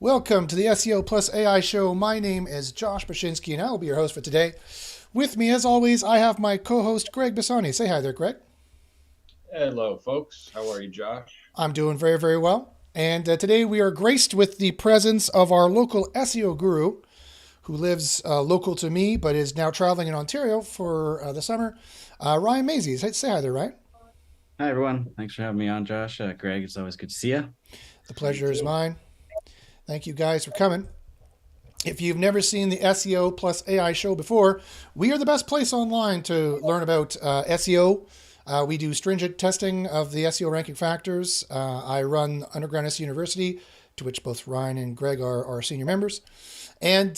Welcome to the SEO Plus AI show. My name is Josh Bashinsky, and I will be your host for today. With me, as always, I have my co-host, Greg Bassani. Say hi there, Greg. Hello, folks. How are you, Josh? I'm doing very, very well. And today we are graced with the presence of our local SEO guru, who lives local to me, but is now traveling in Ontario for the summer, Ryan Mazies. Say hi there, Ryan. Hi, everyone. Thanks for having me on, Josh. Greg, it's always good to see you. The You pleasure is too. mine. Thank you guys for coming. If you've never seen the SEO plus AI show before, we are the best place online to learn about SEO. We do stringent testing of the SEO ranking factors. I run Underground SEO University, to which both Ryan and Greg are senior members. And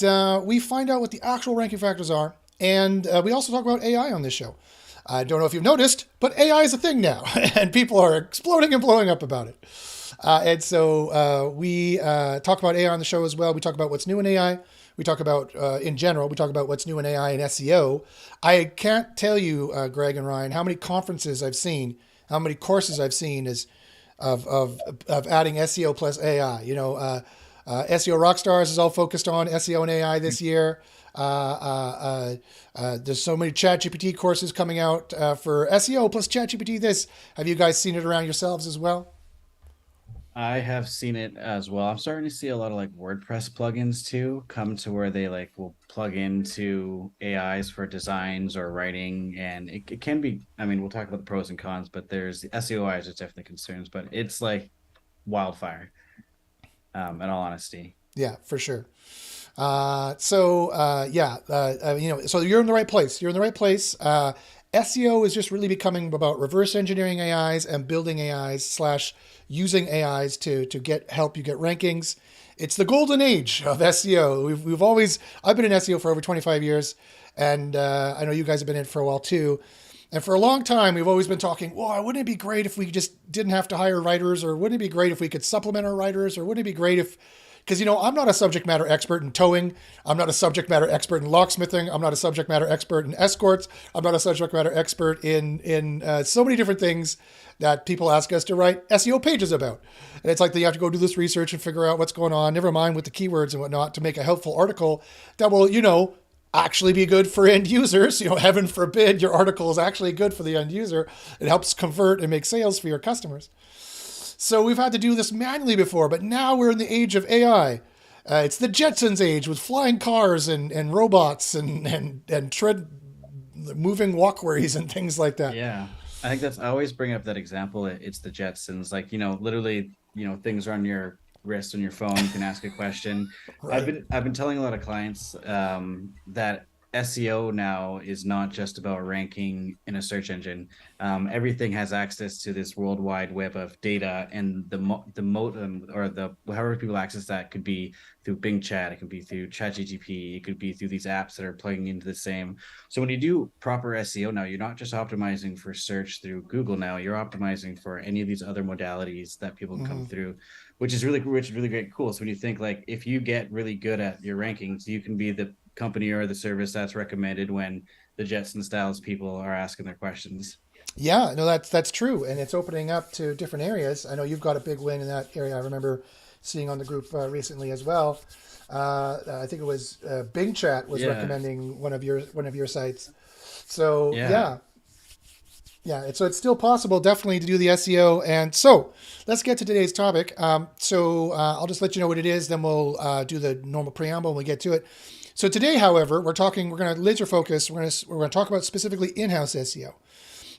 we find out what the actual ranking factors are. And we also talk about AI on this show. I don't know if you've noticed, but AI is a thing now, and people are exploding and blowing up about it. And so we talk about AI on the show as well. We talk about what's new in AI. We talk about, in general, we talk about what's new in AI and SEO. I can't tell you, Greg and Ryan, how many conferences I've seen, how many courses I've seen is of adding SEO plus AI. SEO Rockstars is all focused on SEO and AI this year. There's so many ChatGPT courses coming out for SEO plus ChatGPT. Have you guys seen it around yourselves as well? I have seen it as well. I'm starting to see a lot of WordPress plugins too come to where they will plug into AIs for designs or writing. And it can be, I mean, we'll talk about the pros and cons, but there's the SEOIs, there's definitely concerns, but it's like wildfire, in all honesty. Yeah, for sure. So you're in the right place. You're in the right place. SEO is just really becoming about reverse engineering AIs and building AIs slash using AIs to help you get rankings. It's the golden age of SEO. I've been in SEO for over 25 years, and I know you guys have been in it for a while too. And for a long time, we've always been talking, well, wouldn't it be great if we just didn't have to hire writers? Or wouldn't it be great if we could supplement our writers? Or wouldn't it be great if, because, I'm not a subject matter expert in towing. I'm not a subject matter expert in locksmithing. I'm not a subject matter expert in escorts. I'm not a subject matter expert in so many different things that people ask us to write SEO pages about. And it's like you have to go do this research and figure out what's going on, never mind with the keywords and whatnot, to make a helpful article that will, actually be good for end users. Heaven forbid your article is actually good for the end user. It helps convert and make sales for your customers. So we've had to do this manually before, but now we're in the age of AI. It's the Jetsons age with flying cars and robots and tread moving walkways and things like that. Yeah. I think I always bring up that example. It's the Jetsons, literally, things are on your wrist on your phone. You can ask a question. I've Right. been telling a lot of clients that SEO now is not just about ranking in a search engine. Everything has access to this worldwide web of data, and the modem or the however people access that could be through Bing Chat, it could be through ChatGPT, it could be through these apps that are plugging into the same. So when you do proper SEO now, you're not just optimizing for search through Google. Now you're optimizing for any of these other modalities that people can come through, which is really great, cool. So when you think if you get really good at your rankings, you can be the company or the service that's recommended when the Jetson Styles people are asking their questions. Yeah, no, that's true, and it's opening up to different areas. I know you've got a big win in that area. I remember seeing on the group recently as well. I think it was Bing Chat was Yeah, recommending one of your sites. So yeah. yeah. So it's still possible, definitely, to do the SEO. And so let's get to today's topic. I'll just let you know what it is, then we'll do the normal preamble when we get to it. So today, however, we're going to laser focus. We're going to talk about specifically in-house SEO.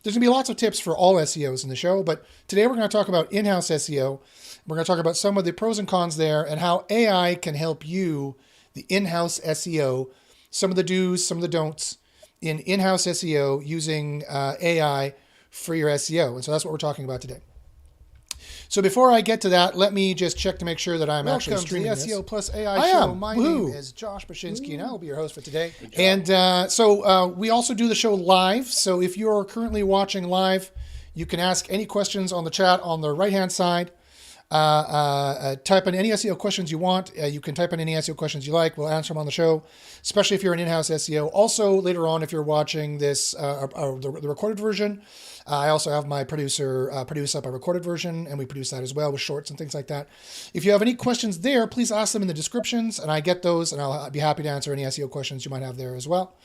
There's going to be lots of tips for all SEOs in the show, but today we're going to talk about in-house SEO. We're going to talk about some of the pros and cons there and how AI can help you, the in-house SEO, some of the do's, some of the don'ts in-house SEO using AI for your SEO. And so that's what we're talking about today. So before I get to that, let me just check to make sure that I'm actually streaming this. SEO Plus AI I show. am. My Woohoo. name is Josh Bashinsky, and I will be your host for today. Good job. And we also do the show live. So if you're currently watching live, you can ask any questions on the chat on the right-hand side. Type in any SEO questions you want. You can type in any SEO questions you like. We'll answer them on the show, especially if you're an in-house SEO. Also, later on, if you're watching this, the recorded version, I also have my producer produce up a recorded version, and we produce that as well with shorts and things like that. If you have any questions there, please ask them in the descriptions, and I get those, and I'll be happy to answer any SEO questions you might have there as well.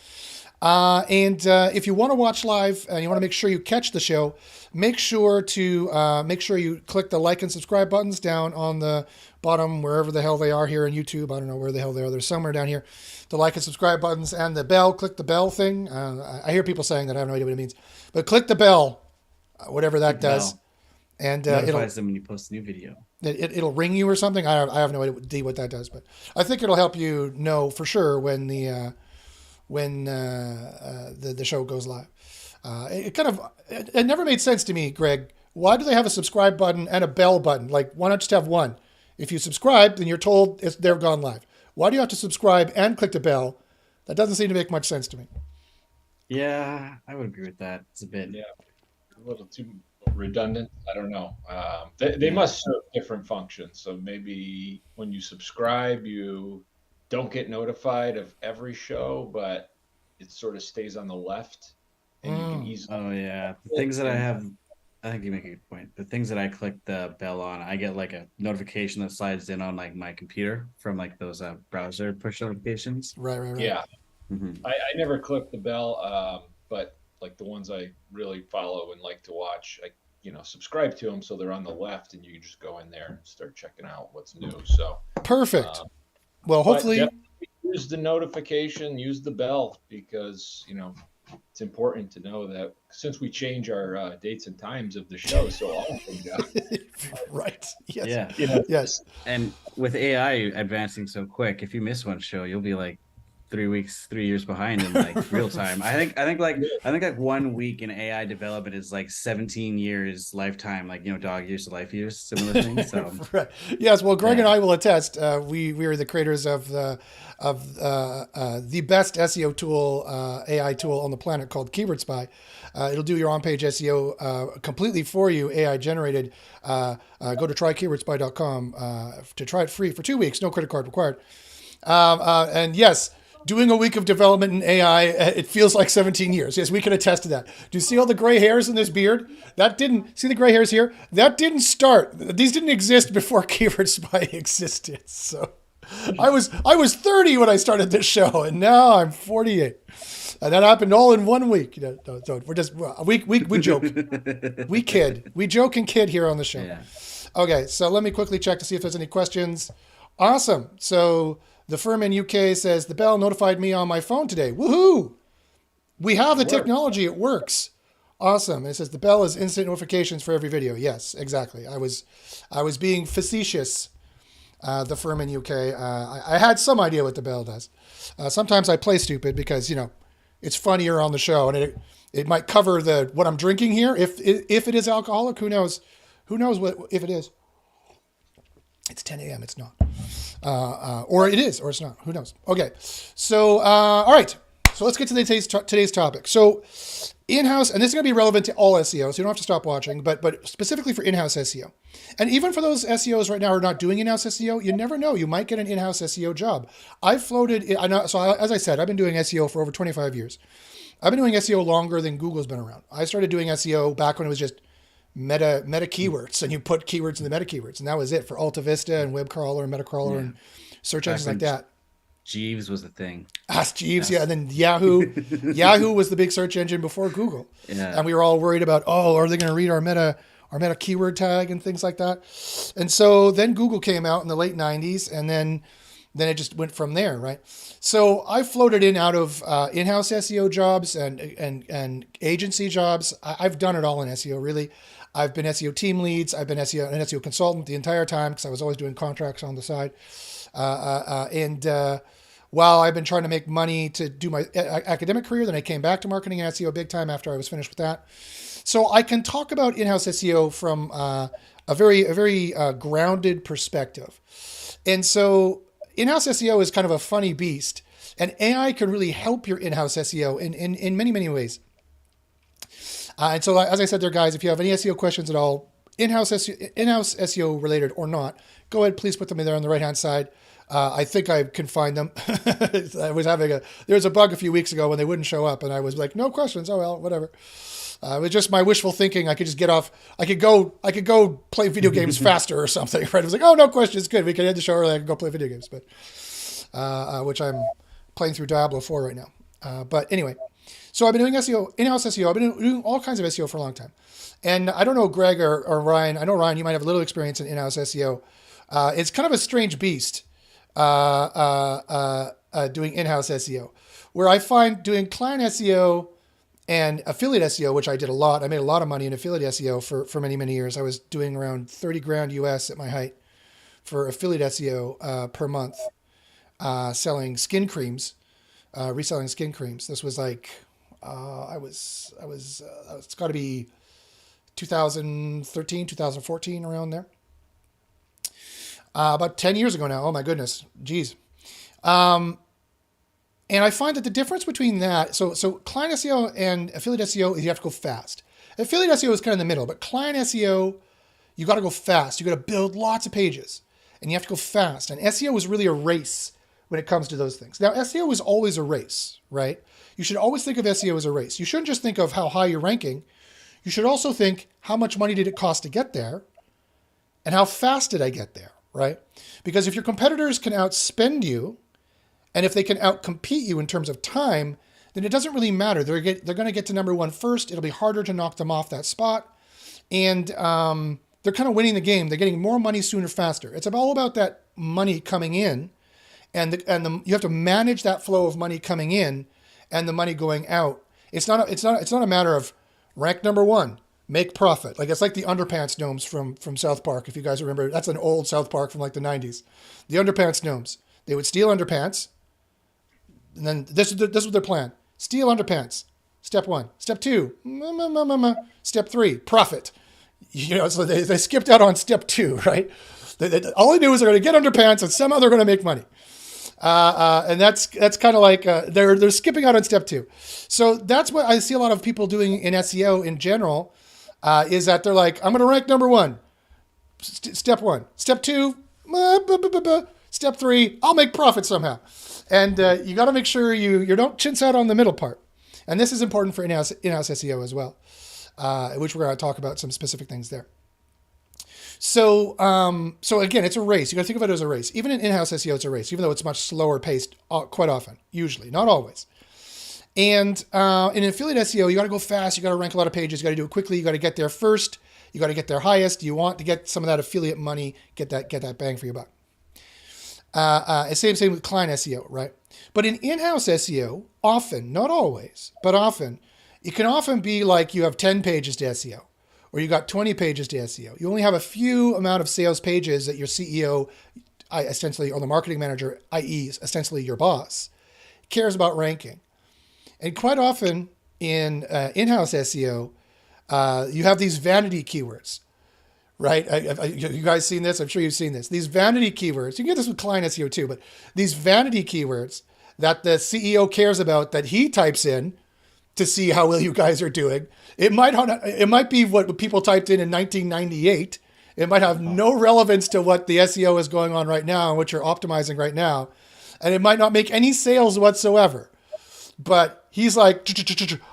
And if you want to watch live and you want to make sure you catch the show, make sure you click the like and subscribe buttons down on the bottom, wherever the hell they are here on YouTube. I don't know where the hell they are. They're somewhere down here. The like and subscribe buttons and the bell. Click the bell thing. I hear people saying that. I have no idea what it means. But click the bell, whatever that does. And notifies them when you post a new video. It'll ring you or something. I have no idea what that does. But I think it'll help you know for sure when the show goes live. It never made sense to me, Greg. Why do they have a subscribe button and a bell button? Like, why not just have one? If you subscribe, then you're told they're gone live. Why do you have to subscribe and click the bell? That doesn't seem to make much sense to me. Yeah, I would agree with that. It's a bit a little too redundant. I don't know. They must serve different functions. So maybe when you subscribe, you don't get notified of every show, but it sort of stays on the left, and you can easily. Oh yeah, the things that I have. I think you make a good point. The things that I click the bell on, I get like a notification that slides in on like my computer from like those browser push notifications. Right. Yeah. Mm-hmm. I never click the bell, but like the ones I really follow and like to watch, I subscribe to them so they're on the left, and you just go in there and start checking out what's new. So perfect. Well, hopefully use the notification, use the bell, because it's important to know that since we change our dates and times of the show so often. Right. Yes. Yeah. Yes. And with AI advancing so quick, if you miss one show, you'll be like 3 years behind in like real time. I think like 1 week in AI development is like 17 years lifetime, like dog years to life years, similar things. So right. Yes. Well, Greg and I will attest. We are the creators of the best SEO tool, AI tool on the planet called Keyword Spy. It'll do your on-page SEO completely for you, AI generated. Go to trykeywordspy.com to try it free for 2 weeks, no credit card required. And yes, doing a week of development in AI, it feels like 17 years. Yes, we can attest to that. Do you see all the gray hairs in this beard? See the gray hairs here? That didn't start. These didn't exist before Keyword Spy existed. So I was 30 when I started this show, and now I'm 48. And that happened all in 1 week. So we're just we joke, we kid, we joke and kid here on the show. Yeah. Okay, so let me quickly check to see if there's any questions. Awesome. So the firm in UK says the bell notified me on my phone today. Woohoo! We have the technology. It works. Awesome. It says the bell is instant notifications for every video. Yes, exactly. I was being facetious. The firm in UK. I had some idea what the bell does. Sometimes I play stupid because it's funnier on the show, and it might cover what I'm drinking here. If it is alcoholic, who knows? Who knows if it is? It's 10 a.m. It's not. Or it is, or it's not. Who knows? Okay. So, all right. So let's get to today's topic. So in-house, and this is going to be relevant to all SEO, so you don't have to stop watching, but specifically for in-house SEO. And even for those SEOs right now who are not doing in-house SEO, you never know. You might get an in-house SEO job. As I said, I've been doing SEO for over 25 years. I've been doing SEO longer than Google's been around. I started doing SEO back when it was just meta keywords, and you put keywords in the meta keywords, and that was it for Alta Vista and web crawler and meta crawler and search engines like that. Jeeves was the thing. Ask Jeeves, yeah, and then Yahoo. Yahoo was the big search engine before Google, and we were all worried about, are they going to read our meta keyword tag and things like that? And so then Google came out in the late 90s, and then it just went from there, right? So I floated in out of in-house SEO jobs and agency jobs. I've done it all in SEO, really. I've been SEO team leads. I've been an SEO consultant the entire time because I was always doing contracts on the side. While I've been trying to make money to do my academic career, then I came back to marketing and SEO big time after I was finished with that. So I can talk about in-house SEO from a very grounded perspective. And so in-house SEO is kind of a funny beast, and AI can really help your in-house SEO in many, many ways. And so, as I said there, guys, if you have any SEO questions at all, in-house SEO related or not, go ahead, please put them in there on the right-hand side. I think I can find them. There was a bug a few weeks ago when they wouldn't show up, and I was like, no questions. Oh well, whatever. It was just my wishful thinking. I could just get off. I could go play video games faster or something. Right? I was like, oh, no questions. Good. We can end the show early. I can go play video games, but which I'm playing through Diablo 4 right now. But anyway, so I've been doing SEO, in-house SEO. I've been doing all kinds of SEO for a long time. And I don't know, Greg or Ryan. I know, Ryan, you might have a little experience in in-house SEO. It's kind of a strange beast doing in-house SEO, where I find doing client SEO and affiliate SEO, which I did a lot. I made a lot of money in affiliate SEO for many, many years. I was doing around 30 grand US at my height for affiliate SEO per month, selling skin creams, reselling skin creams. This was like, it's got to be 2013, 2014, around there. About 10 years ago now. Oh my goodness. Geez. And I find that the difference between that, so client SEO and affiliate SEO is you have to go fast. Affiliate SEO is kind of in the middle, but client SEO, you got to go fast. You got to build lots of pages and you have to go fast. And SEO is really a race when it comes to those things. Now, SEO is always a race, right? You should always think of SEO as a race. You shouldn't just think of how high you're ranking. You should also think, how much money did it cost to get there? And how fast did I get there, right? Because if your competitors can outspend you, and if they can outcompete you in terms of time, then it doesn't really matter. They're going to get to number one first. It'll be harder to knock them off that spot. And they're kind of winning the game. They're getting more money sooner, faster. It's all about that money coming in. And you have to manage that flow of money coming in and the money going out. It's not a matter of rank number one, make profit. Like, it's like the underpants gnomes from South Park. If you guys remember, that's an old South Park from like the 90s. The underpants gnomes. They would steal underpants. And then this was their plan. Steal underpants. Step one. Step two. Step three. Profit. So they skipped out on step two, right? All they knew was they're going to get underpants and somehow they're going to make money. And that's kind of like they're skipping out on step two. So that's what I see a lot of people doing in SEO in general, is that they're like, I'm going to rank number one. Step one. Step two. Step three. I'll make profit somehow. And you got to make sure you don't chintz out on the middle part. And this is important for in-house SEO as well, which we're going to talk about some specific things there. So again, it's a race. You got to think of it as a race. Even in in-house SEO, it's a race, even though it's much slower paced quite often, usually, not always. And in affiliate SEO, you got to go fast. You got to rank a lot of pages. You got to do it quickly. You got to get there first. You got to get there highest. You want to get some of that affiliate money, get that bang for your buck. Same with client SEO, right? But in in-house SEO, often, not always, but often, it can often be like you have 10 pages to SEO, or you got 20 pages to SEO. You only have a few amount of sales pages that your CEO, essentially, or the marketing manager, i.e., essentially your boss, cares about ranking. And quite often in in-house SEO, you have these vanity keywords. Right? You guys seen this? I'm sure you've seen this. These vanity keywords, you can get this with client SEO too, but these vanity keywords that the CEO cares about, that he types in to see how well you guys are doing. It might be what people typed in 1998. It might have no relevance to what the SEO is going on right now and what you're optimizing right now. And it might not make any sales whatsoever. But he's like,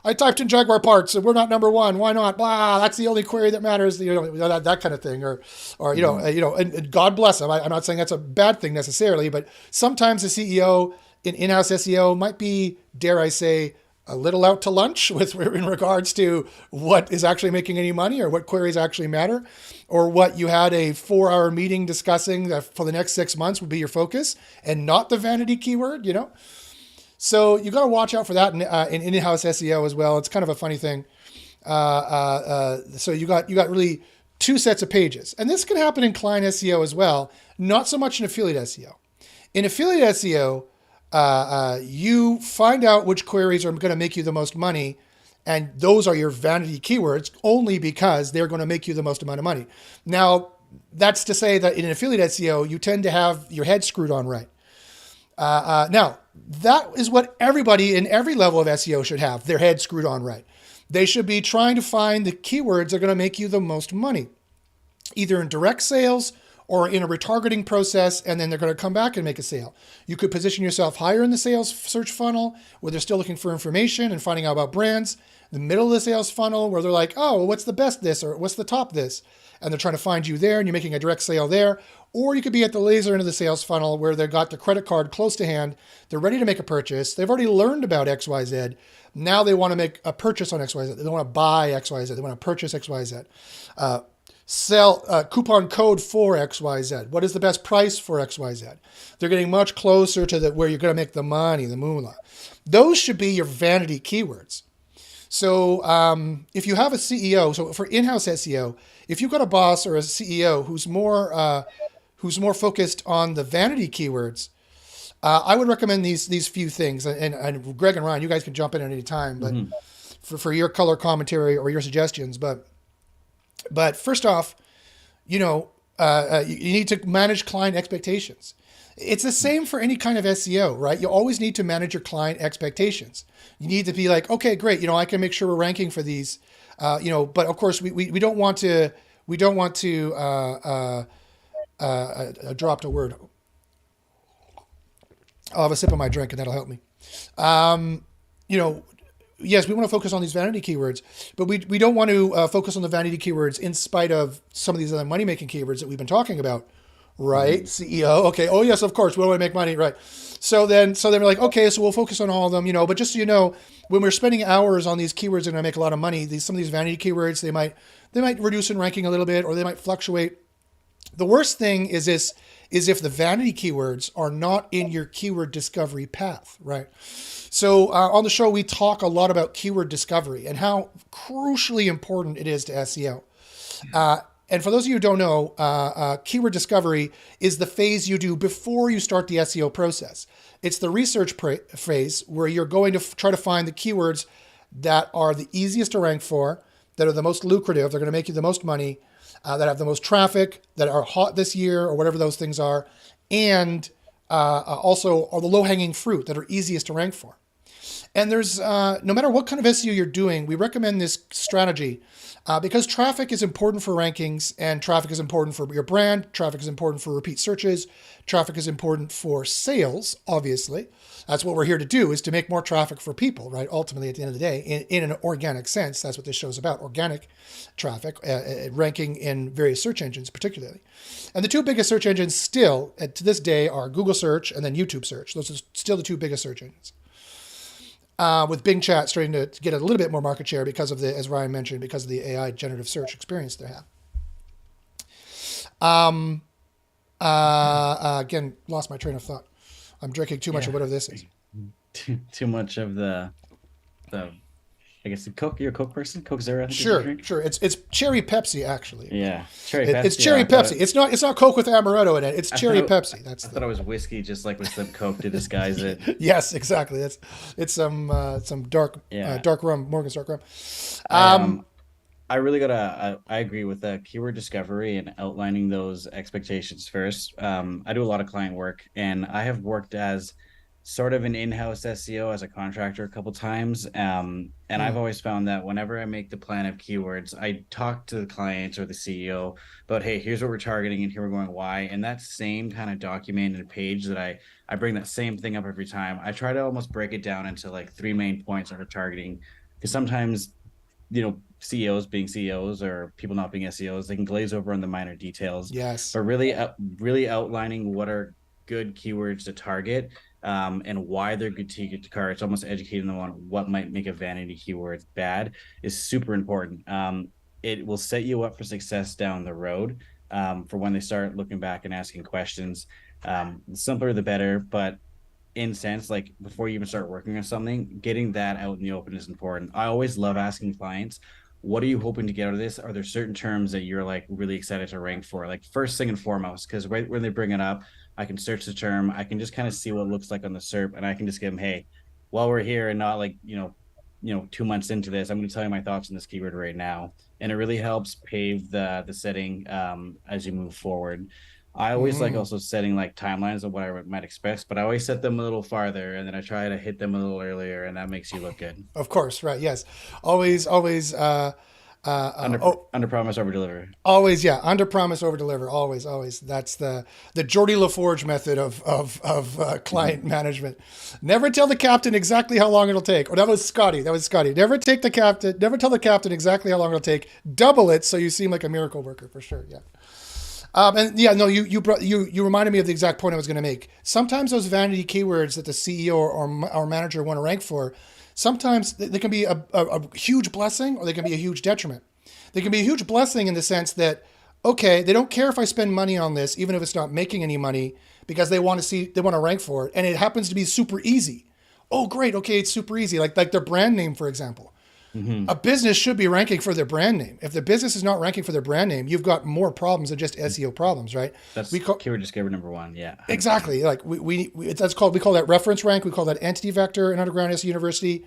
I typed in Jaguar parts and we're not number one. Why not? Blah. That's the only query that matters. That kind of thing, or and God bless him. I'm not saying that's a bad thing necessarily, but sometimes the CEO in in-house SEO might be, dare I say, a little out to lunch in regards to what is actually making any money or what queries actually matter, or what you had a 4-hour meeting discussing that for the next 6 months would be your focus and not the vanity keyword, So you got to watch out for that in in-house SEO as well. It's kind of a funny thing. So you got really two sets of pages, and this can happen in client SEO as well. Not so much in affiliate SEO. In affiliate SEO, you find out which queries are going to make you the most money, and those are your vanity keywords only because they're going to make you the most amount of money. Now, that's to say that in affiliate SEO, you tend to have your head screwed on right. Now, that is what everybody in every level of SEO should have, their head screwed on right. They should be trying to find the keywords that are going to make you the most money. either in direct sales or in a retargeting process, and then they're going to come back and make a sale. You could position yourself higher in the sales search funnel where they're still looking for information and finding out about brands. The middle of the sales funnel where they're like, oh, what's the best this or what's the top this? And they're trying to find you there and you're making a direct sale there. Or you could be at the laser end of the sales funnel where they've got the credit card close to hand. They're ready to make a purchase. They've already learned about XYZ. Now they want to make a purchase on XYZ. They don't want to buy XYZ. They want to purchase XYZ. Sell coupon code for XYZ. What is the best price for XYZ? They're getting much closer to where you're going to make the money, the moolah. Those should be your vanity keywords. So if you have a CEO, so for in-house SEO, if you've got a boss or a CEO who's more focused on the vanity keywords, I would recommend these few things. And Greg and Ryan, you guys can jump in at any time, but for your color commentary or your suggestions. But first off, you need to manage client expectations. It's the same for any kind of SEO, right? You always need to manage your client expectations. You need to be like, okay, great, I can make sure we're ranking for these, but of course we don't want to, I dropped a word. I'll have a sip of my drink and that'll help me. Yes, we want to focus on these vanity keywords, but we don't want to focus on the vanity keywords in spite of some of these other money-making keywords that we've been talking about, right? CEO, okay. Oh yes, of course. We want to make money, right? So then we're like, okay, so we'll focus on all of them, but just so you know, when we're spending hours on these keywords and I make a lot of money, some of these vanity keywords, they might reduce in ranking a little bit, or they might fluctuate. The worst thing is if the vanity keywords are not in your keyword discovery path, right? So on the show, we talk a lot about keyword discovery and how crucially important it is to SEO. And for those of you who don't know, keyword discovery is the phase you do before you start the SEO process. It's the research phase where you're going to try to find the keywords that are the easiest to rank for, that are the most lucrative, they're going to make you the most money, that have the most traffic, that are hot this year, or whatever those things are, and also are the low-hanging fruit that are easiest to rank for. And there's, no matter what kind of SEO you're doing, we recommend this strategy because traffic is important for rankings, and traffic is important for your brand. Traffic is important for repeat searches. Traffic is important for sales, obviously. That's what we're here to do, is to make more traffic for people, right? Ultimately, at the end of the day, in an organic sense, that's what this show's about, organic traffic, ranking in various search engines particularly. And the two biggest search engines still, to this day, are Google search and then YouTube search. Those are still the two biggest search engines. With Bing Chat starting to get a little bit more market share because of as Ryan mentioned, because of the AI generative search experience they have. Again, lost my train of thought. I'm drinking too much of whatever this is. Too much of the I guess the Coke. You're a Coke person? Coke Zero? Sure. It's cherry Pepsi, actually. Yeah, cherry Pepsi. It's cherry Pepsi. It's not Coke with amaretto in it. It's cherry Pepsi. I thought it was whiskey, just like with some Coke to disguise it. Yes, exactly. It's some dark rum, Morgan's dark rum. I really I agree with the keyword discovery and outlining those expectations first. I do a lot of client work, and I have worked as sort of an in-house SEO as a contractor a couple times. And I've always found that whenever I make the plan of keywords, I talk to the client or the CEO about, hey, here's what we're targeting and here we're going why. And that same kind of documented page that I bring that same thing up every time. I try to almost break it down into like 3 main points that we're targeting. Because sometimes, CEOs being CEOs or people not being SEOs, they can glaze over on the minor details. Yes. But really outlining what are good keywords to target, and why they're good to get to car. It's almost educating them on what might make a vanity keyword bad is super important. It will set you up for success down the road, for when they start looking back and asking questions. The simpler the better, but in sense, like before you even start working on something, getting that out in the open is important. I always love asking clients, what are you hoping to get out of this? Are there certain terms that you're like really excited to rank for? Like first thing and foremost, because right when they bring it up, I can search the term, I can just kind of see what it looks like on the SERP, and I can just give them, hey, while we're here and not like, 2 months into this, I'm going to tell you my thoughts on this keyword right now. And it really helps pave the setting as you move forward. I always like also setting like timelines of what I might expect, but I always set them a little farther and then I try to hit them a little earlier, and that makes you look good. Of course, right? Yes, always Under promise, over deliver. Always, yeah. Under promise, over deliver. Always, always. That's the Geordie LaForge method of client management. Never tell the captain exactly how long it'll take. Or that was Scotty. That was Scotty. Never tell the captain exactly how long it'll take. Double it so you seem like a miracle worker for sure. Yeah. And yeah, no, you reminded me of the exact point I was going to make. Sometimes those vanity keywords that the CEO or manager want to rank for, sometimes they can be a huge blessing or they can be a huge detriment. They can be a huge blessing in the sense that, okay, they don't care if I spend money on this, even if it's not making any money, because they want to rank for it, and it happens to be super easy. Oh, great, okay, it's super easy. Like their brand name, for example. Mm-hmm. A business should be ranking for their brand name. If the business is not ranking for their brand name, you've got more problems than just SEO problems, right? That's keyword discovery number one. Yeah, 100%. Exactly. Like we call that reference rank. We call that entity vector in Underground SEO University.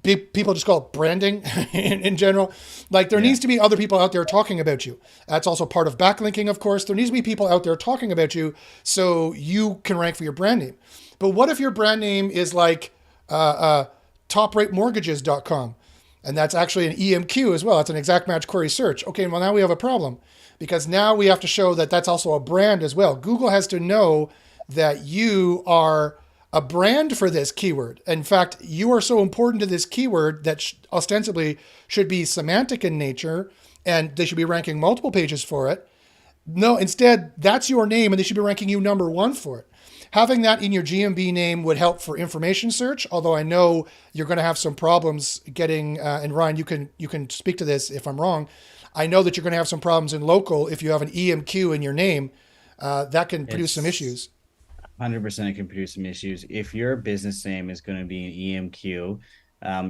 Big people just call it branding in general. Like there needs to be other people out there talking about you. That's also part of backlinking, of course. There needs to be people out there talking about you so you can rank for your brand name. But what if your brand name is like topratemortgages.com? And that's actually an EMQ as well. That's an exact match query search. Okay, well, now we have a problem because now we have to show that that's also a brand as well. Google has to know that you are a brand for this keyword. In fact, you are so important to this keyword that ostensibly should be semantic in nature and they should be ranking multiple pages for it. No, instead, that's your name and they should be ranking you number one for it. Having that in your GMB name would help for information search, although I know you're going to have some problems getting, and Ryan, you can speak to this if I'm wrong. I know that you're going to have some problems in local if you have an EMQ in your name. That can produce some issues. 100% it can produce some issues. If your business name is going to be an EMQ,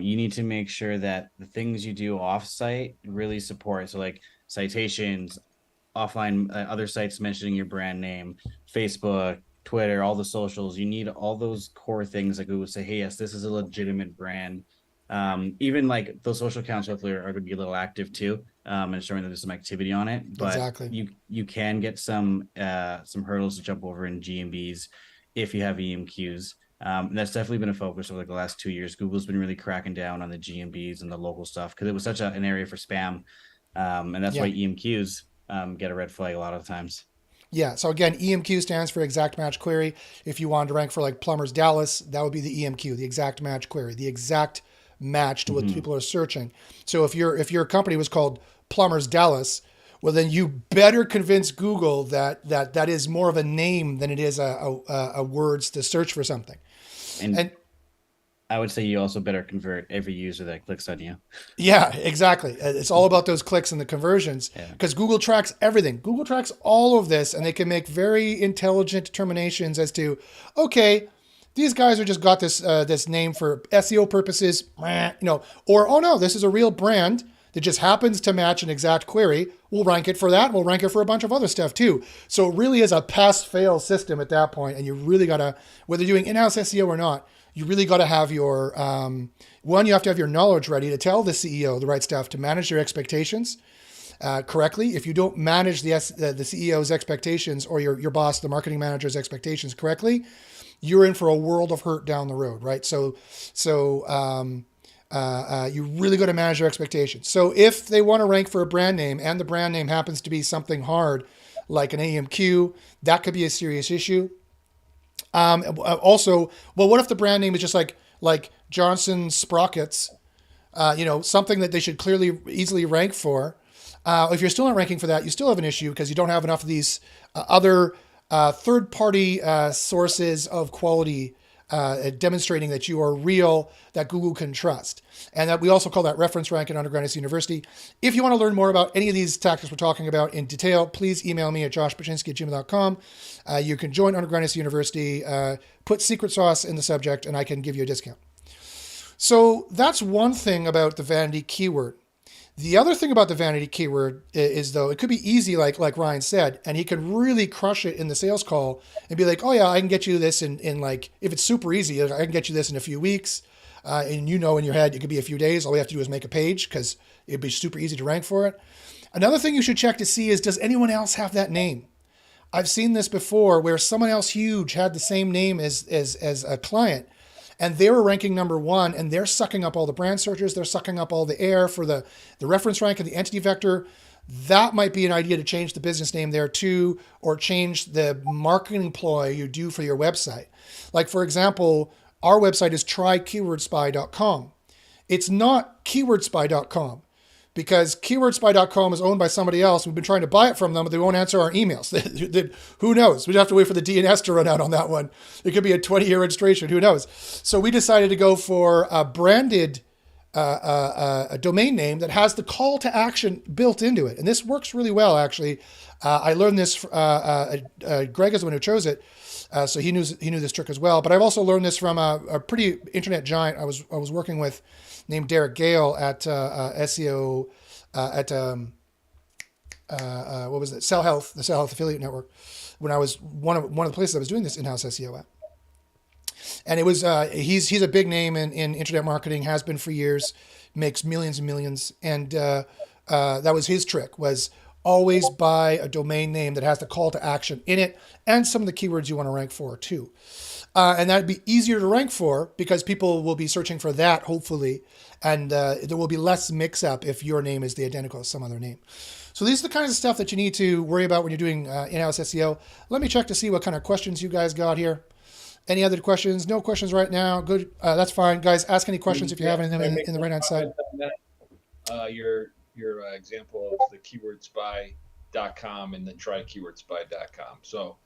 you need to make sure that the things you do offsite really support. So like citations, offline, other sites mentioning your brand name, Facebook, Twitter, all the socials. You need all those core things that Google say, hey, yes, this is a legitimate brand. Even like those social accounts hopefully are going to be a little active too, and showing that there's some activity on it. But exactly. you can get some hurdles to jump over in GMBs if you have EMQs. That's definitely been a focus over like the last 2 years. Google's been really cracking down on the GMBs and the local stuff because it was such an area for spam, and that's why EMQs get a red flag a lot of times. Yeah. So again, EMQ stands for exact match query. If you wanted to rank for like Plumbers Dallas, that would be the EMQ, the exact match query, the exact match to what people are searching. So if your company was called Plumbers Dallas, well, then you better convince Google that is more of a name than it is a words to search for something. And I would say you also better convert every user that clicks on you. Yeah, exactly. It's all about those clicks and the conversions because Google tracks everything. Google tracks all of this and they can make very intelligent determinations as to, okay, these guys are just got this name for SEO purposes, or, oh no, this is a real brand that just happens to match an exact query. We'll rank it for that. We'll rank it for a bunch of other stuff too. So it really is a pass-fail system at that point. And you really got to, whether you're doing in-house SEO or not, you really got to have your, you have to have your knowledge ready to tell the CEO the right stuff to manage their expectations correctly. If you don't manage the CEO's expectations or your boss, the marketing manager's expectations correctly, you're in for a world of hurt down the road, right? So you really got to manage your expectations. So if they want to rank for a brand name and the brand name happens to be something hard like an AMQ, that could be a serious issue. Also, well, what if the brand name is just like Johnson Sprockets, something that they should easily rank for? If you're still not ranking for that, you still have an issue because you don't have enough of these other third-party sources of quality demonstrating that you are real, that Google can trust. And that we also call that reference rank in Underground SEO University. If you want to learn more about any of these tactics we're talking about in detail, please email me at joshpaczynski@gmail.com. You can join Underground SEO University, put secret sauce in the subject, and I can give you a discount. So that's one thing about the vanity keyword. The other thing about the vanity keyword is, though, it could be easy, like Ryan said, and he can really crush it in the sales call and be like, oh yeah, I can get you this in like, if it's super easy, I can get you this in a few weeks. And in your head, it could be a few days. All we have to do is make a page because it'd be super easy to rank for it. Another thing you should check to see is, does anyone else have that name? I've seen this before where someone else huge had the same name as a client. and they were ranking number one, and they're sucking up all the brand searches, they're sucking up all the air for the reference rank and the entity vector. That might be an idea to change the business name there too, or change the marketing ploy you do for your website. Like, for example, our website is trykeywordspy.com. It's not keywordspy.com because keywordspy.com is owned by somebody else. We've been trying to buy it from them, but they won't answer our emails. Who knows? We'd have to wait for the DNS to run out on that one. It could be a 20-year registration. Who knows? So we decided to go for a branded a domain name that has the call to action built into it. And this works really well, actually. I learned this, Greg is the one who chose it. So he knew this trick as well. But I've also learned this from a pretty internet giant I was working with named Derek Gale at SEO at what was it? Cell Health, the Cell Health Affiliate Network. When I was one of the places I was doing this in-house SEO at. And it was he's a big name in internet marketing, has been for years, makes millions and millions. And that was his trick, was always buy a domain name that has the call to action in it and some of the keywords you want to rank for too. And that'd be easier to rank for because people will be searching for that, hopefully. And there will be less mix up if your name is the identical as some other name. So these are the kinds of stuff that you need to worry about when you're doing in-house SEO. Let me check to see what kind of questions you guys got here. Any other questions? No questions right now. Good. That's fine. Guys, ask any questions if you have anything in the right-hand side. Your example of the keywordspy.com and the trykeywordspy.com. So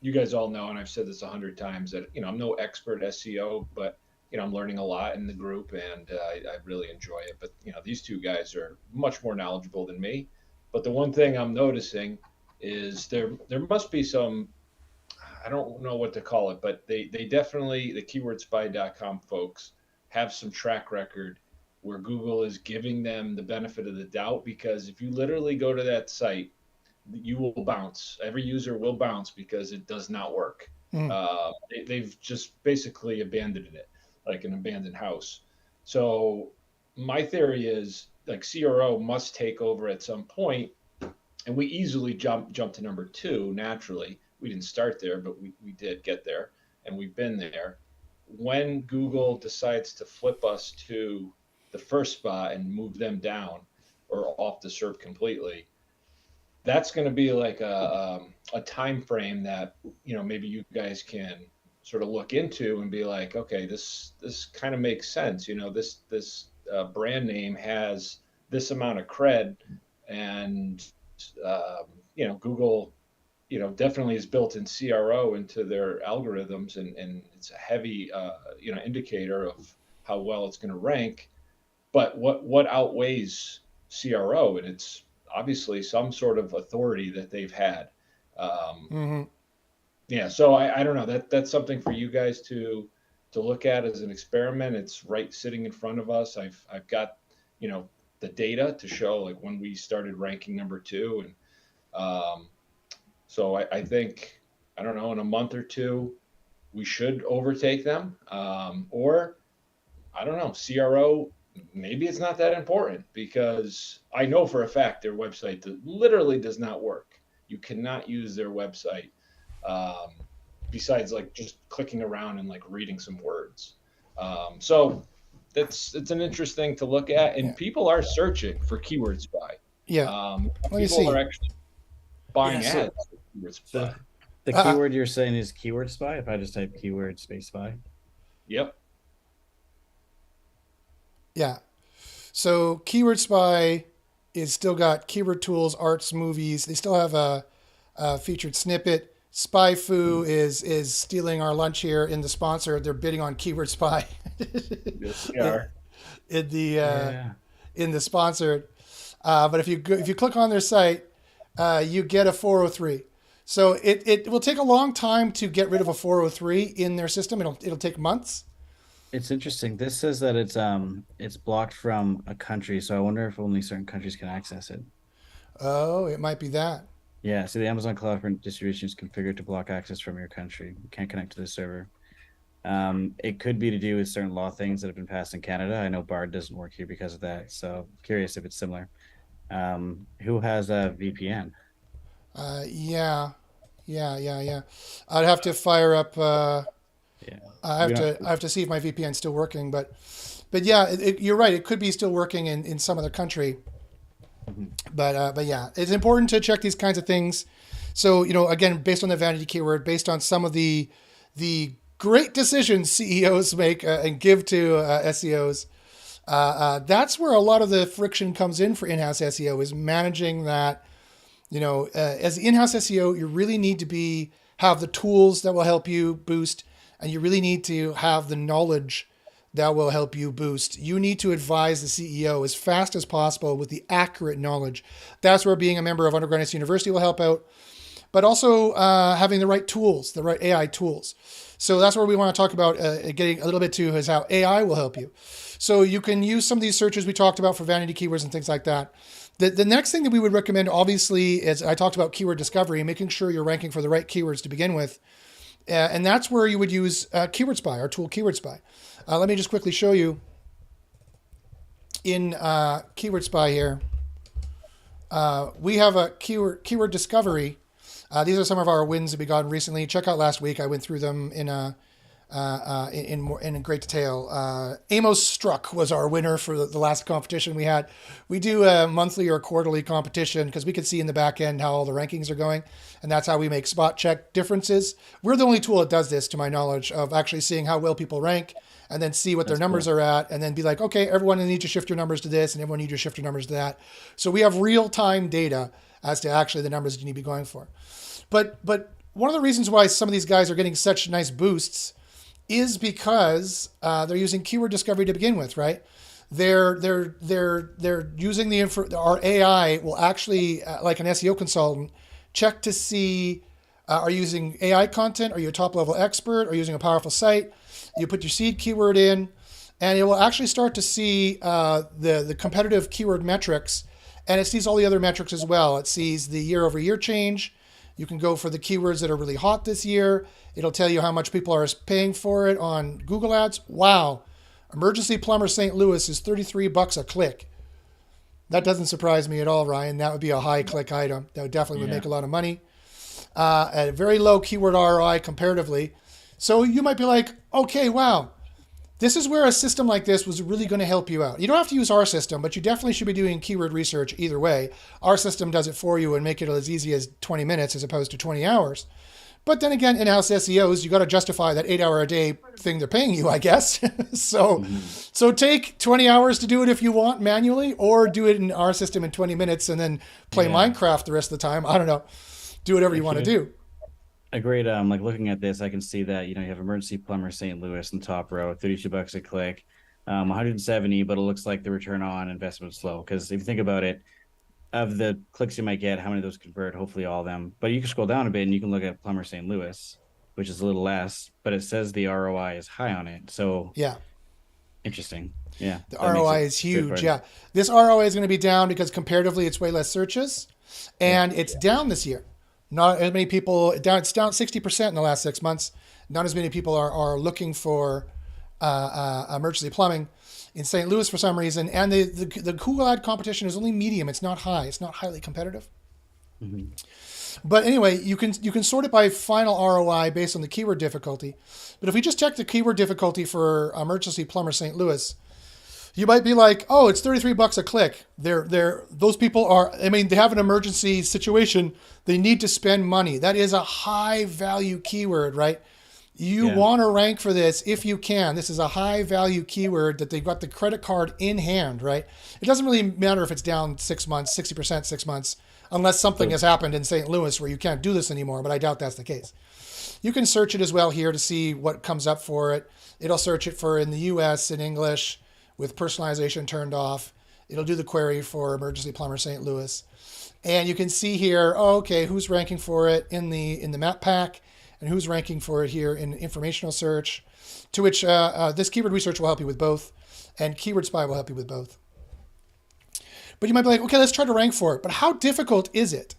you guys all know, and I've said this 100 times, that I'm no expert SEO, but I'm learning a lot in the group, and I really enjoy it. But these two guys are much more knowledgeable than me. But the one thing I'm noticing is there must be some, I don't know what to call it, but they definitely, the keywordspy.com folks, have some track record where Google is giving them the benefit of the doubt, because if you literally go to that site, you will bounce. Every user will bounce because it does not work. They've just basically abandoned it, like an abandoned house. So my theory is, like, CRO must take over at some point, and we easily jump to number 2 naturally. We didn't start there, but we did get there, and we've been there. When Google decides to flip us to the first spot and move them down or off the SERP completely, that's going to be like a time frame that maybe you guys can sort of look into and be like, okay, this kind of makes sense. This brand name has this amount of cred, and Google definitely has built in CRO into their algorithms, and it's a heavy indicator of how well it's going to rank. But what outweighs CRO? And it's obviously some sort of authority that they've had. Yeah, so I don't know. That's something for you guys to look at as an experiment. It's right sitting in front of us. I've got the data to show, like, when we started ranking number 2, and so I think, I don't know, in a month or two we should overtake them, or I don't know, CRO. Maybe it's not that important, because I know for a fact their website literally does not work. You cannot use their website besides like just clicking around and like reading some words. So it's an interesting to look at, and people are searching for keyword spy. Yeah. Let me People see. are actually buying Yeah, so- ads for keyword spy. The keyword you're saying is keyword spy. If I just type keyword space spy. Yep. Yeah. So Keyword Spy is still got keyword tools, arts, movies. They still have a featured snippet. SpyFu is stealing our lunch here in the sponsor. They're bidding on Keyword Spy. Yes, we are. in the sponsored. But if you click on their site, you get a 403. So it will take a long time to get rid of a 403 in their system. It'll take months. It's interesting. This says that it's blocked from a country, so I wonder if only certain countries can access it. Oh, it might be that. Yeah, so the Amazon Cloud for distribution is configured to block access from your country. You can't connect to the server. It could be to do with certain law things that have been passed in Canada. I know Bard doesn't work here because of that, so curious if it's similar. Who has a VPN? Yeah. I'd have to fire up. Yeah. I have to see if my VPN's still working, but yeah, you're right. It could be still working in some other country. But yeah, it's important to check these kinds of things. So, again, based on the vanity keyword, based on some of the great decisions CEOs make and give to SEOs, that's where a lot of the friction comes in for in-house SEO, is managing that. As in-house SEO, you really need to have the tools that will help you boost, and you really need to have the knowledge that will help you boost. You need to advise the CEO as fast as possible with the accurate knowledge. That's where being a member of Underground University will help out, but also having the right tools, the right AI tools. So that's where we want to talk about getting a little bit to, is how AI will help you. So you can use some of these searches we talked about for vanity keywords and things like that. The next thing that we would recommend, obviously, is I talked about keyword discovery and making sure you're ranking for the right keywords to begin with. And that's where you would use Keyword Spy, our tool Keyword Spy. Let me just quickly show you in Keyword Spy here. We have a keyword discovery. These are some of our wins that we got recently. Check out last week. I went through them in great detail. Amos Struck was our winner for the last competition we had. We do a monthly or quarterly competition because we can see in the back end how all the rankings are going, and that's how we make spot check differences. We're the only tool that does this, to my knowledge, of actually seeing how well people rank and then see what their numbers are at, and then be like, okay, everyone needs to shift your numbers to this, and everyone needs to shift your numbers to that. So we have real-time data as to actually the numbers you need to be going for. But one of the reasons why some of these guys are getting such nice boosts is because they're using keyword discovery to begin with, right? They're using our AI will actually, like an SEO consultant, check to see, are you using AI content? Are you a top level expert? Are you using a powerful site? You put your seed keyword in, and it will actually start to see the competitive keyword metrics, and it sees all the other metrics as well. It sees the year over year change. You can go for the keywords that are really hot this year. It'll tell you how much people are paying for it on Google Ads. Wow. Emergency plumber St. Louis is $33 a click. That doesn't surprise me at all, Ryan. That would be a high click item. That would definitely would make a lot of money. At a very low keyword ROI comparatively. So you might be like, okay, wow. This is where a system like this was really going to help you out. You don't have to use our system, but you definitely should be doing keyword research either way. Our system does it for you and make it as easy as 20 minutes as opposed to 20 hours. But then again, in-house SEOs, you got to justify that 8-hour-a-day thing they're paying you, I guess. So take 20 hours to do it if you want manually, or do it in our system in 20 minutes and then play Minecraft the rest of the time. I don't know. Do whatever you want to do. Agreed. Like looking at this, I can see that, you have emergency plumber St. Louis in the top row, $32 a click, 170, but it looks like the return on investment is slow. Because if you think about it, of the clicks you might get, how many of those convert? Hopefully all of them. But you can scroll down a bit and you can look at plumber St. Louis, which is a little less, but it says the ROI is high on it. So yeah, interesting. Yeah, the ROI is huge. Yeah, this ROI is going to be down because comparatively it's way less searches, and it's down this year. Not as many people down. It's down 60% in the last 6 months. Not as many people are looking for emergency plumbing in St. Louis for some reason. And the Google ad competition is only medium. It's not high. It's not highly competitive. Mm-hmm. But anyway, you can sort it by final ROI based on the keyword difficulty. But if we just check the keyword difficulty for emergency plumber St. Louis, you might be like, oh, it's $33 a click. Those people they have an emergency situation. They need to spend money. That is a high value keyword, right? You want to rank for this if you can. This is a high value keyword that they've got the credit card in hand, right? It doesn't really matter if it's down 6 months, 60%, 6 months, unless something has happened in St. Louis where you can't do this anymore, but I doubt that's the case. You can search it as well here to see what comes up for it. It'll search it for in the US in English, with personalization turned off. It'll do the query for emergency plumber St. Louis. And you can see here, who's ranking for it in the map pack and who's ranking for it here in informational search, to which this keyword research will help you with both, and Keyword Spy will help you with both. But you might be like, okay, let's try to rank for it. But how difficult is it?